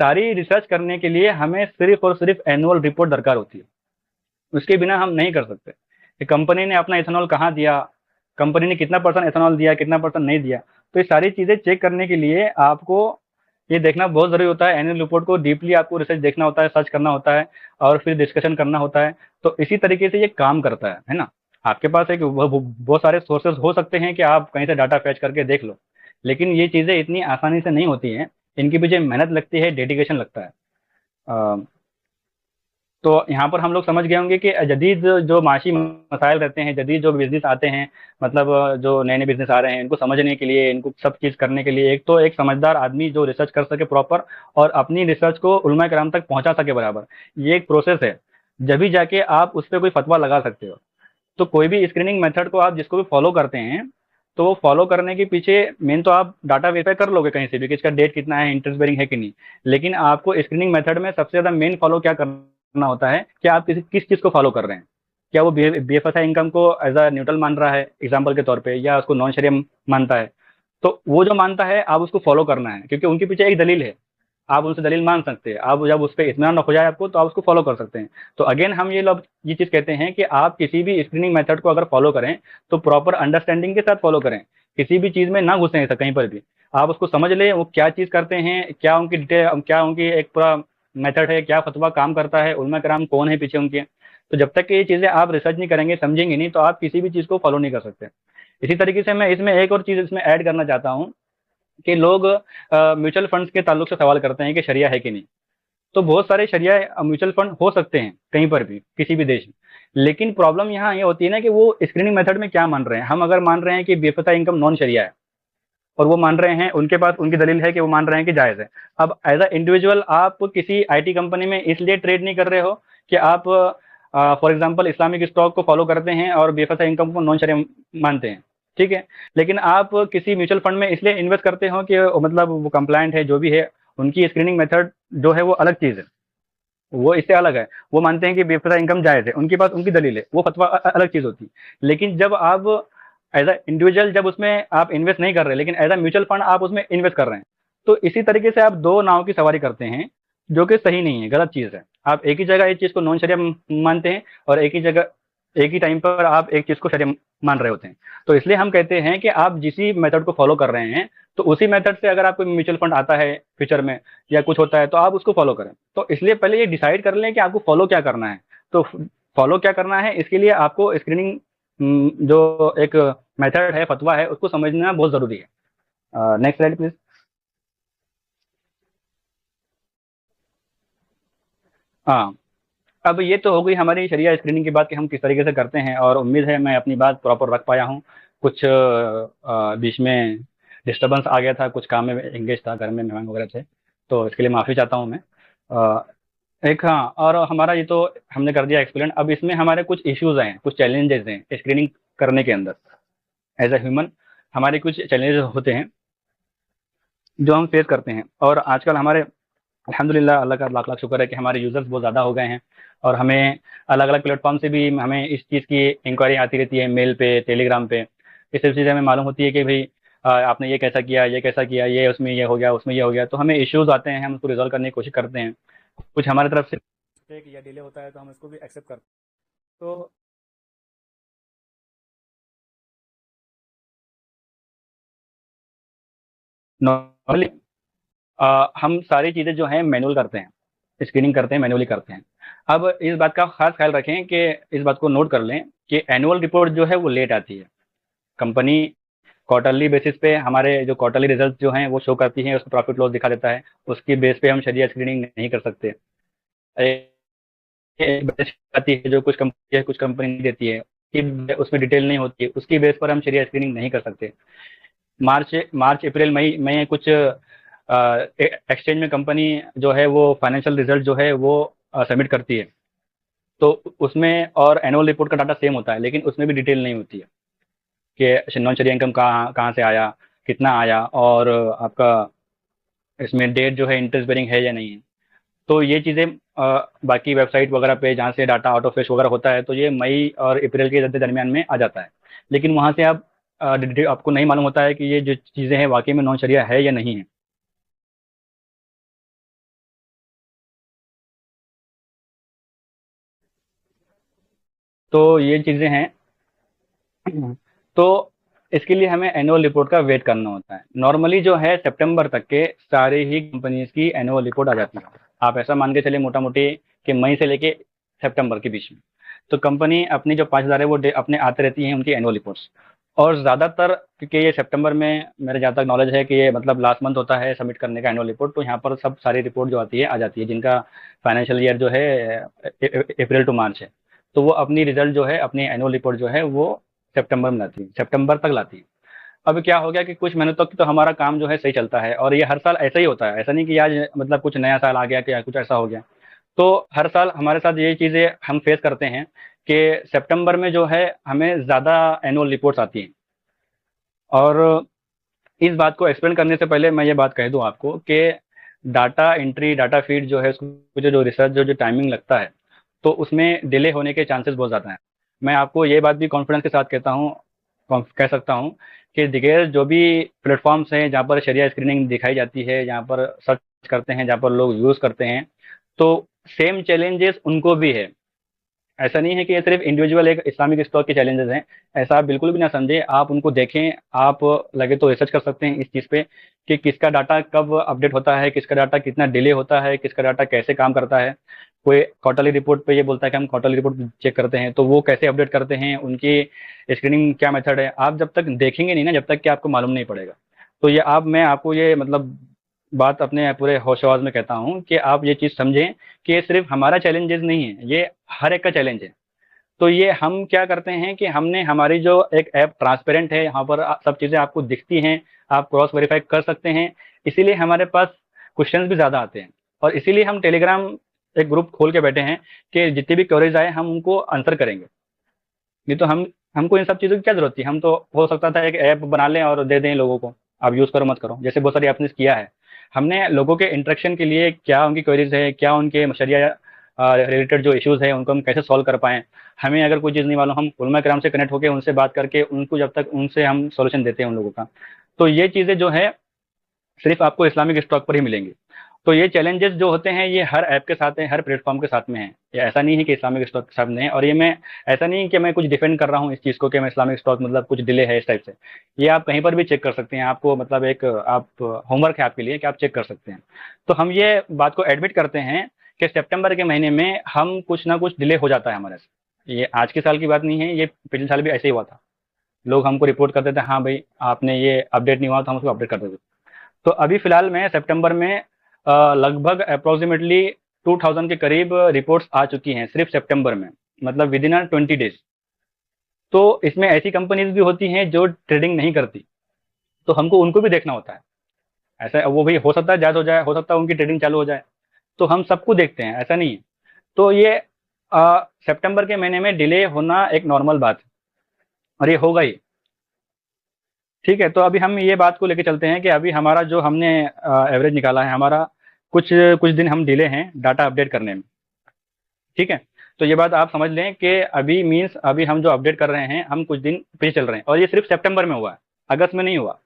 सारी रिसर्च करने के लिए हमें सिर्फ और सिर्फ एनुअल रिपोर्ट दरकार होती है। उसके बिना हम नहीं कर सकते कि कंपनी ने अपना इथेनॉल कहाँ दिया, कंपनी ने कितना परसेंट इथेनॉल दिया, कितना परसेंट नहीं दिया। तो ये सारी चीज़ें चेक करने के लिए आपको ये देखना बहुत ज़रूरी होता है। एनुअल रिपोर्ट को डीपली आपको रिसर्च देखना होता है, सर्च करना होता है, और फिर डिस्कशन करना होता है। तो इसी तरीके से ये काम करता है ना। आपके पास एक बहुत सारे सोर्सेज हो सकते हैं कि आप कहीं से डाटा फैच करके देख लो, लेकिन ये चीज़ें इतनी आसानी से नहीं होती हैं। इनके पीछे मेहनत लगती है, डेडिकेशन लगता है। अ, तो यहाँ पर हम लोग समझ गए होंगे कि जदीद जो माशी मसाइल रहते हैं, जदीद जो बिजनेस आते हैं, मतलब जो नए नए बिजनेस आ रहे हैं, इनको समझने के लिए, इनको सब चीज़ करने के लिए एक तो एक समझदार आदमी जो रिसर्च कर सके प्रॉपर, और अपनी रिसर्च को उलमा कराम तक पहुंचा सके बराबर। ये एक प्रोसेस है, जब भी जाके आप उस पर कोई फतवा लगा सकते हो। तो कोई भी स्क्रीनिंग मेथड को आप जिसको भी फॉलो करते हैं, तो वो फॉलो करने के पीछे मेन तो आप डाटा वेरीफाई कर लोगे कहीं से भी कि इसका डेट कितना है, इंटरेस्ट बेरिंग है कि नहीं। लेकिन आपको स्क्रीनिंग मेथड में सबसे ज़्यादा मेन फॉलो क्या करना होता है कि आप किस चीज़ को फॉलो कर रहे हैं। क्या वो BFSI इनकम को एज अ न्यूट्रल मान रहा है एग्जाम्पल के तौर पे, या उसको नॉन शरिया मानता है। तो वो जो मानता है आप उसको फॉलो करना है, क्योंकि उनके पीछे एक दलील है। आप उनसे दलील मान सकते हैं, आप जब उस पर इत्मीनान हो जाए आपको, तो आप उसको फॉलो कर सकते हैं। तो अगेन हम ये चीज़ कहते हैं कि आप किसी भी स्क्रीनिंग मेथड को अगर फॉलो करें तो प्रॉपर अंडरस्टैंडिंग के साथ फॉलो करें। किसी भी चीज़ में ना घुसें ऐसा कहीं पर भी। आप उसको समझ लें वो क्या चीज़ करते हैं, क्या उनकी डिटेल, क्या उनकी एक पूरा मेथड है, क्या फतवा काम करता है, उलमा कराम कौन है पीछे उनके। तो जब तक कि ये चीज़ें आप रिसर्च नहीं करेंगे, समझेंगे नहीं, तो आप किसी भी चीज़ को फॉलो नहीं कर सकते। इसी तरीके से मैं इसमें एक और चीज़ इसमें ऐड करना चाहता हूँ कि लोग म्यूचुअल फंड्स के ताल्लुक से सवाल करते हैं कि शरिया है कि नहीं। तो बहुत सारे शरिया म्यूचुअल फंड हो सकते हैं कहीं पर भी, किसी भी देश में। लेकिन प्रॉब्लम यहाँ ये होती है ना कि वो स्क्रीनिंग मेथड में क्या मान रहे हैं। हम अगर मान रहे हैं कि बेफायदा इनकम नॉन शरिया है और वो मान रहे हैं, उनके पास उनकी दलील है कि वो मान रहे हैं कि जायज़ है। अब एज अ इंडिविजुअल आप किसी आईटी कंपनी में इसलिए ट्रेड नहीं कर रहे हो कि आप फॉर एग्जांपल इस्लामिक स्टॉक को फॉलो करते हैं और बेफायदा इनकम को नॉन शरिया मानते हैं, ठीक है। लेकिन आप किसी म्यूचुअल फंड में इसलिए इन्वेस्ट करते हो कि मतलब वो कंप्लायंट है, जो भी है, उनकी स्क्रीनिंग मेथड जो है वो अलग चीज़ है, वो इससे अलग है। वो मानते हैं कि बेफायदा इनकम जायज़ है, उनके पास उनकी दलील है, वो फतवा अलग चीज़ होती है। लेकिन जब आप एज अ इंडिविजुअल जब उसमें आप इन्वेस्ट नहीं कर रहे, लेकिन एज अ म्यूचुअल फंड आप उसमें इन्वेस्ट कर रहे हैं, तो इसी तरीके से आप दो नाव की सवारी करते हैं, जो कि सही नहीं है, गलत चीज़ है। आप एक ही जगह एक चीज़ को नॉन शरिया मानते हैं और एक ही जगह एक ही टाइम पर आप एक चीज़ को शरिया मान रहे होते हैं। तो इसलिए हम कहते हैं कि आप जिस मेथड को फॉलो कर रहे हैं, तो उसी मेथड से अगर आपको म्यूचुअल फंड आता है फ्यूचर में या कुछ होता है, तो आप उसको फॉलो करें। तो इसलिए पहले ये डिसाइड कर लें कि आपको फॉलो क्या करना है। तो फॉलो क्या करना है, इसके लिए आपको स्क्रीनिंग जो एक मेथड है, फतवा है, उसको समझना बहुत ज़रूरी है। Next slide please. हाँ, अब ये तो हो गई हमारी शरिया स्क्रीनिंग की बात कि हम किस तरीके से करते हैं, और उम्मीद है मैं अपनी बात प्रॉपर रख पाया हूँ। कुछ बीच में डिस्टर्बेंस आ गया था, कुछ काम में एंगेज था, घर में मेहमान वगैरह थे, तो इसके लिए माफ़ी चाहता हूँ मैं। अ, एक हाँ, और हमारा ये तो हमने कर दिया एक्सप्लेन। अब इसमें हमारे कुछ इश्यूज हैं, कुछ चैलेंजेस हैं स्क्रीनिंग करने के अंदर। एज अ ह्यूमन हमारे कुछ चैलेंजेस होते हैं जो हम फेस करते हैं, और आजकल हमारे अल्हम्दुलिल्लाह अल्लाह का लाख लाख शुक्र है कि हमारे यूज़र्स बहुत ज़्यादा हो गए हैं, और हमें अलग अलग प्लेटफॉर्म से भी हमें इस चीज़ की इंक्वायरी आती रहती है, मेल पे, टेलीग्राम पे। इस सब चीज़ें हमें मालूम होती है कि भाई आपने ये कैसा किया, ये कैसा किया, ये उसमें ये हो गया, उसमें ये हो गया। तो हमें इश्यूज आते हैं, हम उसको रिजॉल्व करने की कोशिश करते हैं। कुछ हमारी तरफ से mistake या डिले होता है तो हम इसको भी एक्सेप्ट करते हैं। तो नॉर्मली हम सारी चीज़ें जो हैं मैनुअल करते हैं, स्क्रीनिंग करते हैं, मैनुअली करते हैं। अब इस बात का खास ख्याल रखें कि इस बात को नोट कर लें कि एनुअल रिपोर्ट जो है वो लेट आती है। कंपनी क्वार्टरली बेसिस पे हमारे जो क्वार्टरली रिजल्ट जो हैं वो शो करती हैं, उसको प्रॉफिट लॉस दिखा देता है, उसकी बेस पे हम शरिया स्क्रीनिंग नहीं कर सकते। एक बेस आती है जो कुछ कंपनी नहीं देती है, उसमें डिटेल नहीं होती है, उसकी बेस पर हम शरिया स्क्रीनिंग नहीं कर सकते। मार्च मार्च अप्रैल मई में कुछ एक्सचेंज में कंपनी जो है वो फाइनेंशियल रिजल्ट जो है वो सबमिट करती है, तो उसमें और एनुअल रिपोर्ट का डाटा सेम होता है, लेकिन उसमें भी डिटेल नहीं होती है कि नॉन शरिया इनकम कहाँ कहाँ से आया, कितना आया, और आपका इसमें डेट जो है इंटरेस्ट बेरिंग है या नहीं है। तो ये चीज़ें बाकी वेबसाइट वगैरह पे जहाँ से डाटा ऑटो फ्लैश वगैरह होता है, तो ये मई और अप्रैल के दरमियान में आ जाता है। लेकिन वहाँ से आप आपको नहीं मालूम होता है कि ये जो चीज़ें हैं वाकई में नॉन शरिया है या नहीं है। तो ये चीज़ें हैं। तो इसके लिए हमें एनुअल रिपोर्ट का वेट करना होता है। नॉर्मली जो है सितंबर तक के सारे ही कंपनीज की एनुअल रिपोर्ट आ जाती है। आप ऐसा मान के चलिए मोटा मोटी कि मई से लेके सितंबर के बीच में, तो कंपनी अपनी जो 5,000 है वो अपने आते रहती हैं उनकी एनुअल रिपोर्ट्स। और ज़्यादातर क्योंकि ये सितंबर में मेरे जहाँ तक नॉलेज है कि ये मतलब लास्ट मंथ होता है सबमिट करने का एनुअल रिपोर्ट, तो यहाँ पर सब सारी रिपोर्ट जो आती है आ जाती है जिनका फाइनेंशियल ईयर जो है अप्रैल टू मार्च है। तो वो अपनी रिजल्ट जो है, अपनी एनुअल रिपोर्ट जो है वो सितंबर में लाती है, सितंबर तक लाती है। अब क्या हो गया कि कुछ महीनों तक तो हमारा काम जो है सही चलता है, और ये हर साल ऐसा ही होता है। ऐसा नहीं कि आज मतलब कुछ नया साल आ गया कि कुछ ऐसा हो गया। तो हर साल हमारे साथ ये चीज़ें हम फेस करते हैं कि सितंबर में जो है हमें ज़्यादा एनुअल रिपोर्ट्स आती हैं। और इस बात को एक्सप्लेन करने से पहले मैं ये बात कह दूं आपको कि डाटा एंट्री, डाटा फीड जो है उसको जो रिसर्च जो टाइमिंग लगता है, तो उसमें डिले होने के चांसेस बहुत ज़्यादा हैं। मैं आपको ये बात भी कॉन्फिडेंस के साथ कहता हूँ, कह सकता हूँ कि दिगेर जो भी प्लेटफॉर्म्स हैं जहाँ पर शरिया स्क्रीनिंग दिखाई जाती है, जहाँ पर सर्च करते हैं, जहाँ पर लोग यूज़ करते हैं, तो सेम चैलेंजेस उनको भी है। ऐसा नहीं है कि ये सिर्फ इंडिविजुअल एक इस्लामिक स्टॉक के चैलेंजेस हैं, ऐसा आप बिल्कुल भी ना समझें। आप उनको देखें, आप लगे तो रिसर्च कर सकते हैं इस चीज़ पे कि किसका डाटा कब अपडेट होता है, किसका डाटा कितना डिले होता है, किसका डाटा कैसे काम करता है। कोई क्वार्टरली रिपोर्ट पे ये बोलता है कि हम क्वार्टरली रिपोर्ट चेक करते हैं, तो वो कैसे अपडेट करते हैं, उनकी स्क्रीनिंग क्या मेथड है, आप जब तक देखेंगे नहीं ना, जब तक कि आपको मालूम नहीं पड़ेगा। तो ये आप मैं आपको ये मतलब बात अपने पूरे होश आवाज में कहता हूँ कि आप ये चीज़ समझें कि ये सिर्फ हमारा चैलेंजेस नहीं है, ये हर एक का चैलेंज है। तो ये हम क्या करते हैं कि हमने हमारी जो एक ऐप ट्रांसपेरेंट है, यहाँ पर सब चीज़ें आपको दिखती हैं, आप क्रॉस वेरीफाई कर सकते हैं, इसीलिए हमारे पास क्वेश्चंस भी ज़्यादा आते हैं। और इसीलिए हम टेलीग्राम एक ग्रुप खोल के बैठे हैं कि जितनी भी क्वेरीज आए हम उनको आंसर करेंगे। नहीं तो हमको इन सब चीज़ों की क्या ज़रूरत थी, हम तो हो सकता था एक ऐप बना लें और दे दें लोगों को, आप यूज़ करो मत करो, जैसे बहुत सारी ऐप ने किया है। हमने लोगों के इंटरेक्शन के लिए क्या उनकी क्वेरीज है, क्या उनके मशरिया रिलेटेड जो इश्यूज़ है उनको हम कैसे सॉल्व कर पाएँ। हमें अगर कोई चीज़ नहीं मालूम, हम उलमा किराम से कनेक्ट होकर उनसे बात करके उनको जब तक उनसे हम सॉल्यूशन देते हैं उन लोगों का। तो ये चीज़ें जो है सिर्फ आपको इस्लामिक स्टॉक पर ही मिलेंगी। तो ये चैलेंजेस जो होते हैं ये हर ऐप के साथ है, हर प्लेटफॉर्म के साथ में है। ये ऐसा नहीं है कि इस्लामिक स्टॉक के साथ नहीं है। और ये मैं ऐसा नहीं कि मैं कुछ डिफेंड कर रहा हूँ इस चीज़ को कि मैं इस्लामिक स्टॉक मतलब कुछ डिले है इस टाइप से। ये आप कहीं पर भी चेक कर सकते हैं, आपको मतलब एक आप होमवर्क है आपके लिए कि आप चेक कर सकते हैं। तो हम ये बात को एडमिट करते हैं कि सितंबर के महीने में हम कुछ ना कुछ डिले हो जाता है हमारे से। ये आज के साल की बात नहीं है, ये पिछले साल भी ऐसे ही हुआ था। लोग हमको रिपोर्ट करते थे, हाँ भाई आपने ये अपडेट नहीं हुआ, तो हम उसको अपडेट कर देते थे। तो अभी फिलहाल में सितंबर में लगभग अप्रोक्सीमेटली 2000 के करीब रिपोर्ट्स आ चुकी हैं सिर्फ सितंबर में, मतलब विद इन 20 डेज। तो इसमें ऐसी कंपनीज भी होती हैं जो ट्रेडिंग नहीं करती, तो हमको उनको भी देखना होता है। ऐसा वो भी हो सकता है जायज़ हो जाए, हो सकता है उनकी ट्रेडिंग चालू हो जाए, तो हम सबको देखते हैं, ऐसा नहीं है। तो ये सितंबर के महीने में डिले होना एक नॉर्मल बात है और ये होगा ही। ठीक है, तो अभी हम ये बात को लेके चलते हैं कि अभी हमारा जो हमने एवरेज निकाला है, हमारा कुछ कुछ दिन हम डिले हैं डाटा अपडेट करने में। ठीक है, तो ये बात आप समझ लें कि अभी मीन्स अभी हम जो अपडेट कर रहे हैं हम कुछ दिन पीछे चल रहे हैं, और ये सिर्फ सितंबर में हुआ है, अगस्त में नहीं हुआ।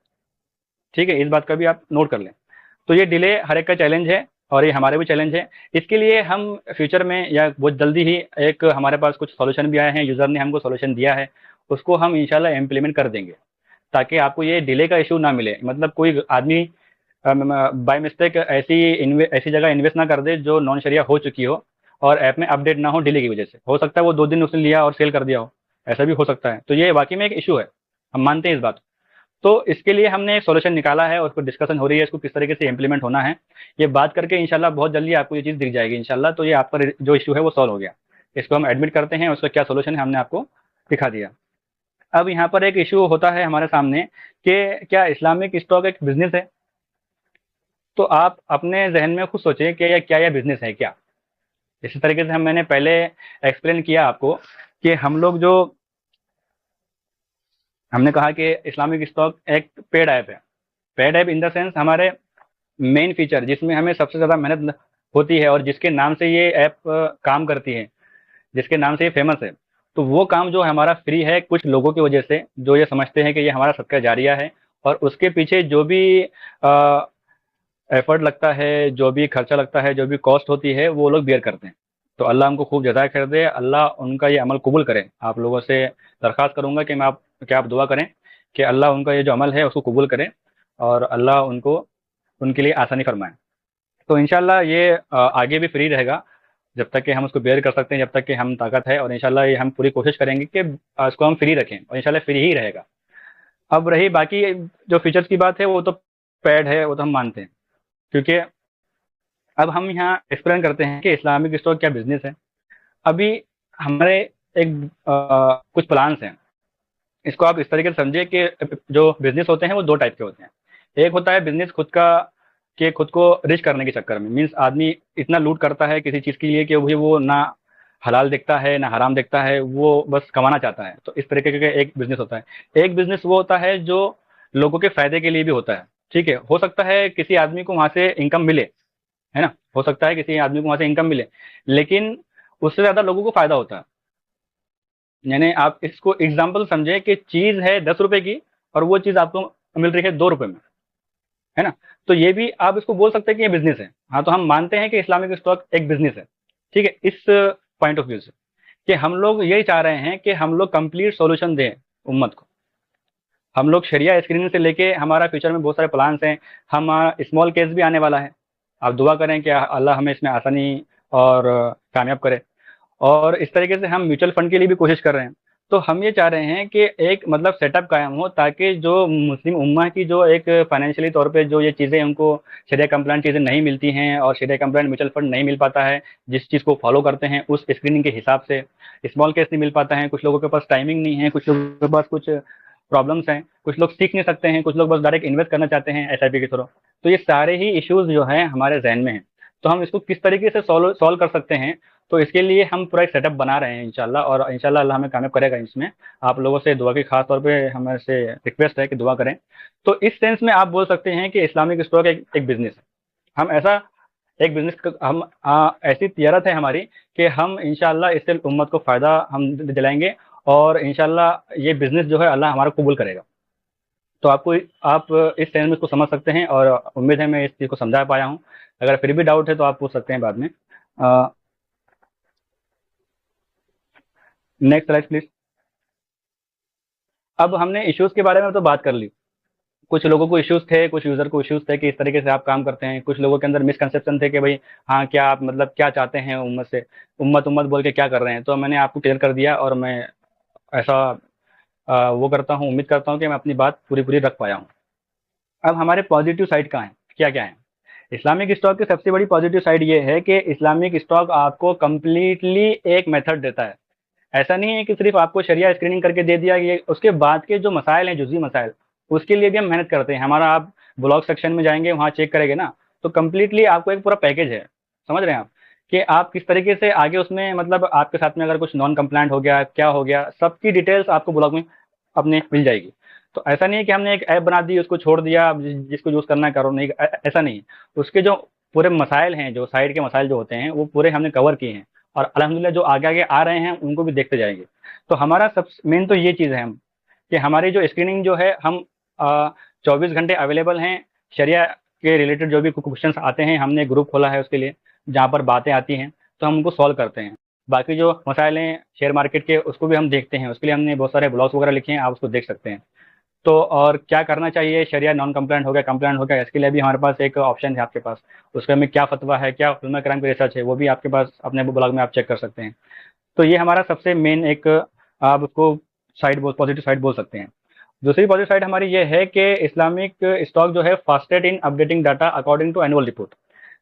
ठीक है, इस बात का भी आप नोट कर लें। तो ये डिले हर एक का चैलेंज है और ये हमारे भी चैलेंज है। इसके लिए हम फ्यूचर में या बहुत जल्दी ही एक हमारे पास कुछ सॉल्यूशन भी आए हैं, यूज़र ने हमको सॉल्यूशन दिया है, उसको हम इंशाल्लाह इम्प्लीमेंट कर देंगे ताकि आपको ये डिले का इशू ना मिले। मतलब कोई आदमी बाय मिस्टेक ऐसी जगह इन्वेस्ट ना कर दे जो नॉन शरिया हो चुकी हो और ऐप में अपडेट ना हो डिले की वजह से। हो सकता है वो 2 दिन उसने लिया और सेल कर दिया हो, ऐसा भी हो सकता है। तो ये वाकई में एक इशू है, हम मानते हैं इस बात को। तो इसके लिए हमने एक सॉल्यूशन निकाला है और उस पर डिस्कशन हो रही है, इसको किस तरीके से इम्प्लीमेंट होना है। ये बात करके इंशाल्लाह बहुत जल्दी आपको ये चीज़ दिख जाएगी इंशाल्लाह। तो ये आपका जो इशू है वो सॉल्व हो गया, इसको हम एडमिट करते हैं, उसका क्या सोल्यूशन है हमने आपको दिखा दिया। अब यहाँ पर एक इशू होता है हमारे सामने कि क्या इस्लामिक स्टॉक एक बिजनेस है। तो आप अपने जहन में खुद सोचें कि क्या यह बिजनेस है क्या। इसी तरीके से मैंने पहले एक्सप्लेन किया आपको कि हम लोग जो हमने कहा कि इस्लामिक स्टॉक एक पेड ऐप है। Paid app in the sense हमारे मेन फीचर जिसमें हमें सबसे ज़्यादा मेहनत होती है और जिसके नाम से ये ऐप काम करती है, जिसके नाम से ये फेमस है, तो वो काम जो हमारा फ्री है कुछ लोगों की वजह से, जो ये समझते हैं कि ये हमारा सदका जारिया है, और उसके पीछे जो भी एफर्ट लगता है, जो भी खर्चा लगता है, जो भी कॉस्ट होती है, वो लोग बियर करते हैं। तो अल्लाह हमको खूब जज़ाय खैर दे, अल्लाह उनका ये अमल कबूल करे। आप लोगों से दरख्वास्त करूँगा कि आप दुआ करें कि अल्लाह उनका ये जो अमल है उसको कबूल करे और अल्लाह उनको उनके लिए आसानी फरमाए। तो इंशाल्लाह ये आगे भी फ्री रहेगा जब तक कि हम उसको बेयर कर सकते हैं, जब तक कि हम ताकत है, और इंशाल्लाह ये हम पूरी कोशिश करेंगे कि इसको हम फ्री रखें, और इंशाल्लाह फ्री ही रहेगा। अब रही बाकी जो फीचर्स की बात है वो तो पैड है, वो तो हम मानते हैं। क्योंकि अब हम यहाँ एक्सप्लेन करते हैं कि इस्लामिक स्टॉक क्या बिजनेस है। अभी हमारे एक कुछ प्लान्स हैं, इसको आप इस तरीके से समझिए कि जो बिजनेस होते हैं वो 2 टाइप के होते हैं। एक होता है बिजनेस खुद को रिच करने के चक्कर में, मीन्स आदमी इतना लूट करता है किसी चीज़ के लिए कि वो ना हलाल देखता है ना हराम देखता है, वो बस कमाना चाहता है। तो इस तरीके का एक बिजनेस होता है। एक बिजनेस वो होता है जो लोगों के फायदे के लिए भी होता है। ठीक है, हो सकता है किसी आदमी को वहाँ से इनकम मिले, है ना, हो सकता है किसी आदमी को वहाँ से इनकम मिले, लेकिन उससे ज़्यादा लोगों को फायदा होता है। यानी आप इसको एग्जाम्पल समझे कि चीज़ है 10 रुपए की और वो चीज़ आपको मिल रही है 2 रुपए में, है ना। तो ये भी आप इसको बोल सकते हैं कि ये बिजनेस है। हाँ, तो हम मानते हैं कि इस्लामिक स्टॉक एक बिजनेस है। ठीक है, इस पॉइंट ऑफ व्यू से कि हम लोग यही चाह रहे हैं कि हम लोग कंप्लीट सॉल्यूशन दें उम्मत को। हम लोग शरिया स्क्रीनिंग से लेके हमारा फ्यूचर में बहुत सारे प्लान्स हैं। हम स्मॉल केस भी आने वाला है, आप दुआ करें कि अल्लाह हमें इसमें आसानी और कामयाब करे। और इस तरीके से हम म्यूचुअल फंड के लिए भी कोशिश कर रहे हैं। तो हम ये चाह रहे हैं कि एक मतलब सेटअप कायम हो, ताकि जो मुस्लिम उम्मा की जो एक फाइनेंशियली तौर पे जो ये चीज़ें उनको शरिया कंप्लाइंट चीज़ें नहीं मिलती हैं और शरिया कंप्लाइंट म्यूचुअल फंड नहीं मिल पाता है जिस चीज़ को फॉलो करते हैं उस स्क्रीनिंग के हिसाब से, स्मॉल केस नहीं मिल पाता है, कुछ लोगों के पास टाइमिंग नहीं है, कुछ लोगों के पास कुछ प्रॉब्लम्स हैं, कुछ लोग सीख नहीं सकते हैं, कुछ लोग बस डायरेक्ट इन्वेस्ट करना चाहते हैं एसआईपी के थ्रू। तो ये सारे ही इश्यूज जो हैं हमारे जहन में हैं, तो हम इसको किस तरीके से सॉल्व कर सकते हैं, तो इसके लिए हम पूरा एक सेटअप बना रहे हैं इंशाल्लाह, और इंशाल्लाह अल्लाह हमें कामयाब करेगा इसमें। आप लोगों से दुआ की खास तौर पे हमें से रिक्वेस्ट है कि दुआ करें। तो इस सेंस में आप बोल सकते हैं कि इस्लामिक स्टॉक एक बिजनेस है। हम ऐसा एक बिजनेस हम ऐसी तिजारत है हमारी कि हम इंशाल्लाह इससे उम्मत को फ़ायदा हम दिलाएंगे, और इंशाल्लाह ये बिजनेस जो है अल्लाह हमारा कबूल करेगा। तो आप इस सेंस में इसको समझ सकते हैं, और उम्मीद है मैं इस चीज़ को समझा पाया हूँ। अगर फिर भी डाउट है तो आप पूछ सकते हैं बाद में। Next slide please. अब हमने इश्यूज के बारे में तो बात कर ली। कुछ लोगों को इश्यूज थे, कुछ यूजर को इश्यूज थे कि इस तरीके से आप काम करते हैं। कुछ लोगों के अंदर मिसकंसेप्शन थे कि भाई हाँ क्या आप मतलब क्या चाहते हैं उम्मत से, उम्मत उम्मत बोल के क्या कर रहे हैं। तो मैंने आपको क्लियर कर दिया, और मैं ऐसा वो करता हूँ, उम्मीद करता हूँ कि मैं अपनी बात पूरी पूरी रख पाया हूँ। अब हमारे पॉजिटिव साइड कहाँ है, क्या क्या है। इस्लामिक स्टॉक की सबसे बड़ी पॉजिटिव साइड ये है कि इस्लामिक स्टॉक आपको कंप्लीटली एक मेथड देता है। ऐसा नहीं है कि सिर्फ आपको शरिया स्क्रीनिंग करके दे दिया, ये उसके बाद के जो मसाइल हैं, जुज़ी मसाइल, उसके लिए भी हम मेहनत करते हैं। हमारा आप ब्लॉग सेक्शन में जाएंगे, वहाँ चेक करेंगे ना, तो कंप्लीटली आपको एक पूरा पैकेज है, समझ रहे हैं आप, कि आप किस तरीके से आगे उसमें मतलब आपके साथ में अगर कुछ नॉन कंप्लाइंट हो गया, क्या हो गया, सबकी डिटेल्स आपको ब्लॉग में अपने मिल जाएगी। तो ऐसा नहीं है कि हमने एक ऐप बना दी उसको छोड़ दिया, अब जिसको यूज़ करना है करो, नहीं ऐसा नहीं है। उसके जो पूरे मसाइल हैं, जो साइड के मसाइल जो होते हैं, वो पूरे हमने कवर किए हैं, और अल्हम्दुलिल्लाह जो आगे आगे आ रहे हैं उनको भी देखते जाएंगे। तो हमारा सब मेन तो ये चीज़ है हम, कि हमारी जो स्क्रीनिंग जो है, हम 24 घंटे अवेलेबल हैं। शरिया के रिलेटेड जो भी क्वेश्चंस आते हैं, हमने ग्रुप खोला है उसके लिए, जहाँ पर बातें आती हैं तो हम उनको सॉल्व करते हैं। बाकी जो मसाइल हैं शेयर मार्केट के, उसको भी हम देखते हैं, उसके लिए हमने बहुत सारे ब्लॉग्स वगैरह लिखे हैं, आप उसको देख सकते हैं। तो और क्या करना चाहिए, शरिया नॉन कंप्लाइंट हो गया, कंप्लाइंट हो गया, इसके लिए भी हमारे पास एक ऑप्शन है आपके पास। उसके में क्या फतवा है, क्या उलमा कराम की रिसर्च है, वो भी आपके पास अपने ब्लॉग में आप चेक कर सकते हैं। तो ये हमारा सबसे मेन एक आप उसको पॉजिटिव साइड बोल सकते हैं। दूसरी पॉजिटिव साइड हमारी ये है कि इस्लामिक स्टॉक जो है fastest in updating data according to annual report.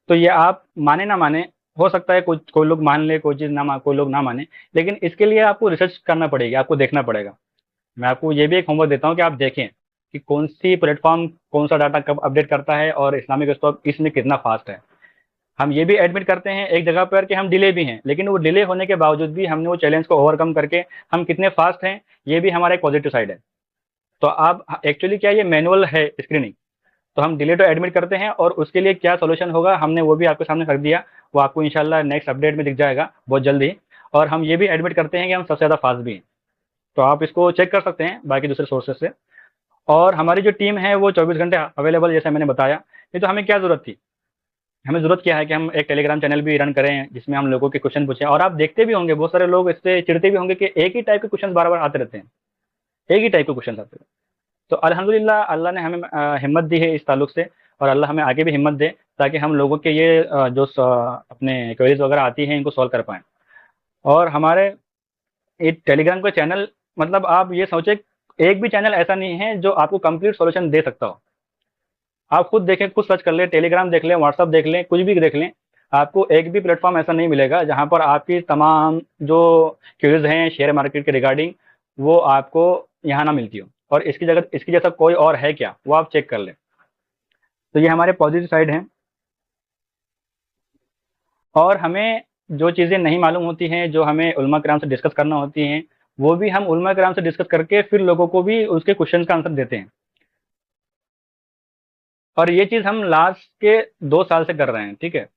तो ये आप माने ना माने, हो सकता है कुछ कोई लोग मान ले, कोई चीज़ ना कोई लोग ना माने, लेकिन इसके लिए आपको रिसर्च करना पड़ेगी, आपको देखना पड़ेगा। मैं आपको ये भी एक होमवर्क देता हूँ कि आप देखें कि कौन सी प्लेटफॉर्म कौन सा डाटा कब अपडेट करता है, और इस्लामिक स्टॉक इसमें कितना फास्ट है। हम ये भी एडमिट करते हैं एक जगह पर कि हम डिले भी हैं, लेकिन वो डिले होने के बावजूद भी हमने वो चैलेंज को ओवरकम करके हम कितने फास्ट हैं, ये भी हमारा एक पॉजिटिव साइड है। तो आप एक्चुअली क्या, ये मैनुअल है स्क्रीनिंग, तो हम डिले तो एडमिट करते हैं, और उसके लिए क्या सोल्यूशन होगा हमने वो भी आपके सामने रख दिया। वो आपको इंशाल्लाह नेक्स्ट अपडेट में दिख जाएगा बहुत जल्दी। और हम ये भी एडमिट करते हैं कि हम सबसे ज़्यादा फास्ट भी हैं। तो आप इसको चेक कर सकते हैं बाकी दूसरे सोर्सेज से। और हमारी जो टीम है वो 24 घंटे अवेलेबल, जैसे मैंने बताया। नहीं तो हमें क्या ज़रूरत थी, हमें ज़रूरत क्या है कि हम एक टेलीग्राम चैनल भी रन करें जिसमें हम लोगों के क्वेश्चन पूछें। और आप देखते भी होंगे बहुत सारे लोग इससे चिढ़ते भी होंगे कि एक ही टाइप के क्वेश्चन बार बार आते रहते हैं, एक ही टाइप के क्वेश्चन आते हैं। तो अल्हम्दुलिल्लाह अल्लाह ने हमें हिम्मत दी है इस ताल्लुक से, और अल्लाह हमें आगे भी हिम्मत दे, ताकि हम लोगों के ये अपने क्वेरीज वगैरह आती हैं इनको सॉल्व कर पाएँ। और हमारे ये टेलीग्राम का चैनल, मतलब आप ये सोचें, एक भी चैनल ऐसा नहीं है जो आपको कंप्लीट सॉल्यूशन दे सकता हो। आप खुद देखें, खुद सर्च कर लें, टेलीग्राम देख लें, व्हाट्सअप देख लें, कुछ भी देख लें, आपको एक भी प्लेटफॉर्म ऐसा नहीं मिलेगा जहाँ पर आपकी तमाम जो क्यूरीज हैं शेयर मार्केट के रिगार्डिंग, वो आपको यहाँ ना मिलती हो। और इसकी जगह इसकी जैसा कोई और है क्या, वो आप चेक कर लें। तो ये हमारे पॉजिटिव साइड हैं। और हमें जो चीज़ें नहीं मालूम होती हैं, जो हमें उलमा कराम से डिस्कस करना होती हैं, वो भी हम उलमा कराम से डिस्कस करके फिर लोगों को भी उसके क्वेश्चन का आंसर देते हैं। और ये चीज़ हम लास्ट के 2 साल से कर रहे हैं, ठीक है।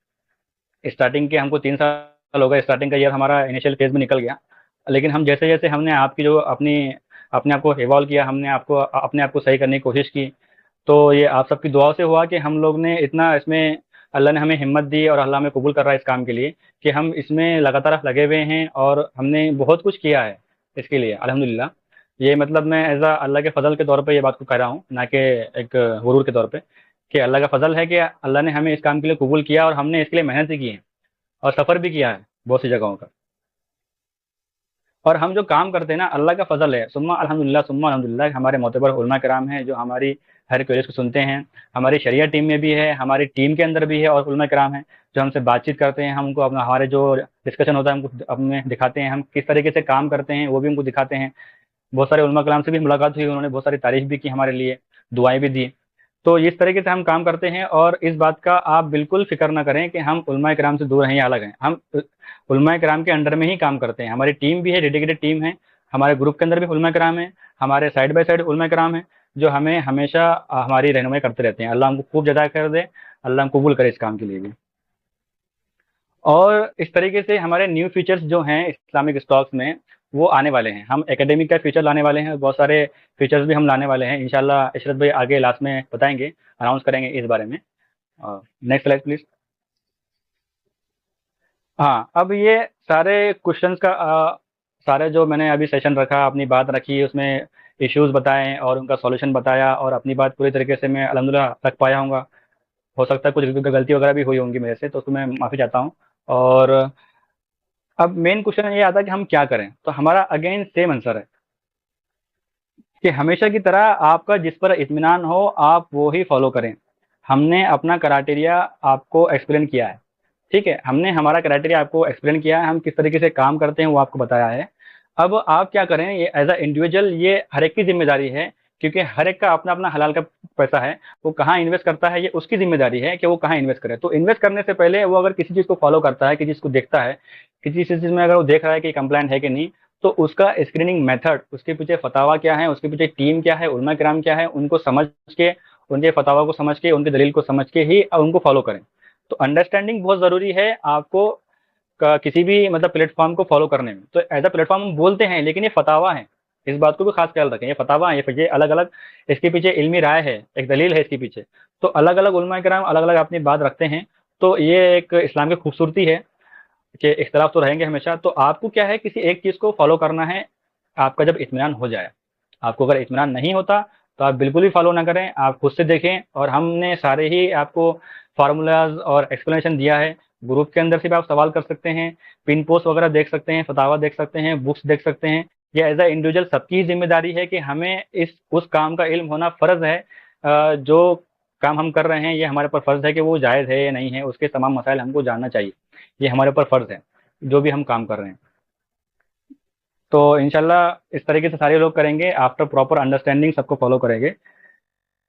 स्टार्टिंग के हमको 3 साल हो गए, स्टार्टिंग का ईयर हमारा इनिशियल फेज में निकल गया। लेकिन हम जैसे जैसे हमने आपकी जो अपने आप को इवॉल्व किया, हमने अपने आप को सही करने की कोशिश की, तो ये आप सबकी दुआओं से हुआ कि हम लोग ने इतना इसमें, अल्लाह ने हमें हिम्मत दी, और अल्लाह हमें कबूल कर रहा है इस काम के लिए, कि हम इसमें लगातार लगे हुए हैं, और हमने बहुत कुछ किया है इसके लिए अल्हम्दुलिल्लाह। ये मतलब मैं एज़ अल्लाह के फ़ज़ल के तौर पे ये बात को कह रहा हूँ, ना कि एक गुरूर के तौर पे, कि अल्लाह का फ़ज़ल है कि अल्लाह ने हमें इस काम के लिए कबूल किया, और हमने इसके लिए मेहनत भी की है, और सफ़र भी किया है बहुत सी जगहों का। और हम जो काम करते हैं ना, अल्लाह का फजल है, सुम्मा अल्हम्दुलिल्लाह, हमारे मोतबर उलमा कराम हैं जो हमारी हर क्वेरीज को सुनते हैं। हमारी शरिया टीम में भी है, हमारी टीम के अंदर भी है, और उलमा कराम हैं जो हमसे बातचीत करते हैं, हमको अपना हमारे जो डिस्कशन होता है हमको अपने दिखाते हैं, हम किस तरीके से काम करते हैं वो भी हमको दिखाते हैं। बहुत सारे उलमा कलाम से भी मुलाकात हुई, उन्होंने बहुत सारी तारीफ भी की हमारे लिए, दुआएं भी दी। तो इस तरीके से हम काम करते हैं, और इस बात का आप बिल्कुल फिक्र ना करें कि हम उलमा कराम से दूर हैं या अलग हैं। हम उलमा कराम के अंडर में ही काम करते हैं। हमारी टीम भी है, डेडिकेटेड टीम है, हमारे ग्रुप के अंदर भी उलमा कराम है, हमारे साइड बाय साइड उलमा कराम है जो हमें हमेशा हमारी रहनुमाई करते रहते हैं। अल्लाह हमको खूब जदा कर दे, अल्लाह हम कबूल करे इस काम के लिए भी। और इस तरीके से हमारे न्यू फीचर्स जो हैं इस्लामिक स्टॉक्स में वो आने वाले हैं। हम एकेडमिक का फीचर लाने वाले हैं, बहुत सारे फीचर्स भी हम लाने वाले हैं इंशाल्लाह। इशरत भाई आगे लास्ट में बताएंगे, अनाउंस करेंगे इस बारे में। Next slide please. हाँ, अब ये सारे क्वेश्चंस का सारे जो मैंने अभी सेशन रखा, अपनी बात रखी, उसमें इश्यूज बताए और उनका सॉल्यूशन बताया, और अपनी बात पूरी तरीके से मैं अल्हम्दुलिल्लाह रख पाया हूँगा। हो सकता है कुछ गलती वगैरह भी हुई होंगी मेरे से, तो उसको मैं माफ़ी चाहता हूँ। और अब मेन क्वेश्चन ये आता है कि हम क्या करें, तो हमारा अगेन सेम आंसर है कि हमेशा की तरह आपका जिस पर इत्मीनान हो आप वो ही फॉलो करें। हमने अपना क्राइटेरिया आपको एक्सप्लेन किया है, ठीक है, हमने हमारा क्राइटेरिया आपको एक्सप्लेन किया है, हम किस तरीके से काम करते हैं वो आपको बताया है। अब आप क्या करें, ये एज अ इंडिविजुअल ये हर एक की जिम्मेदारी है, क्योंकि हर एक का अपना अपना हलाल का पैसा है। वो कहाँ इन्वेस्ट करता है ये उसकी जिम्मेदारी है कि वो कहाँ इन्वेस्ट करे। तो इन्वेस्ट करने से पहले वो अगर किसी चीज़ को फॉलो करता है, किसी चीज़ को देखता है, किसी चीज़ में अगर वो देख रहा है कि कंप्लाइंट है कि नहीं, तो उसका स्क्रीनिंग मेथड, उसके पीछे फतावा क्या है, उसके पीछे टीम क्या है, उलमा किराम क्या है, उनको समझ के, उनके फतावा को समझ के, उनके दलील को समझ के ही उनको फॉलो करें। तो अंडरस्टैंडिंग बहुत ज़रूरी है आपको किसी भी मतलब प्लेटफॉर्म को फॉलो करने में। तो एज अ प्लेटफॉर्म हम बोलते हैं, लेकिन ये फतावा है, इस बात को भी खास ख्याल रखें। ये फतावा है, ये अलग अलग, इसके पीछे इल्मी राय है, एक दलील है इसके पीछे। तो अलग अलग उलमा किराम अलग अलग अपनी बात रखते हैं। तो ये एक इस्लाम की खूबसूरती है कि इख्तलाफ तो रहेंगे हमेशा। तो आपको क्या है, किसी एक चीज़ को फॉलो करना है आपका जब इत्मीनान हो जाए। आपको अगर इत्मीनान नहीं होता तो आप बिल्कुल भी फॉलो ना करें, आप खुद से देखें। और हमने सारे ही आपको फार्मूलाज और एक्सप्लेनेशन दिया है। ग्रुप के अंदर से भी आप सवाल कर सकते हैं, पिन पोस्ट वगैरह देख सकते हैं, फतावा देख सकते हैं, बुक्स देख सकते हैं। ये एज अ इंडिविजुअल सबकी ही जिम्मेदारी है कि हमें इस उस काम का इल्म होना फ़र्ज़ है। जो काम हम कर रहे हैं ये हमारे ऊपर फ़र्ज़ है कि वो जायज़ है या नहीं है, उसके तमाम मसाइल हमको जानना चाहिए। ये हमारे ऊपर फ़र्ज़ है जो भी हम काम कर रहे हैं। तो इंशाल्लाह इस तरीके से सारे लोग करेंगे, आफ्टर प्रॉपर अंडरस्टैंडिंग सबको फॉलो करेंगे।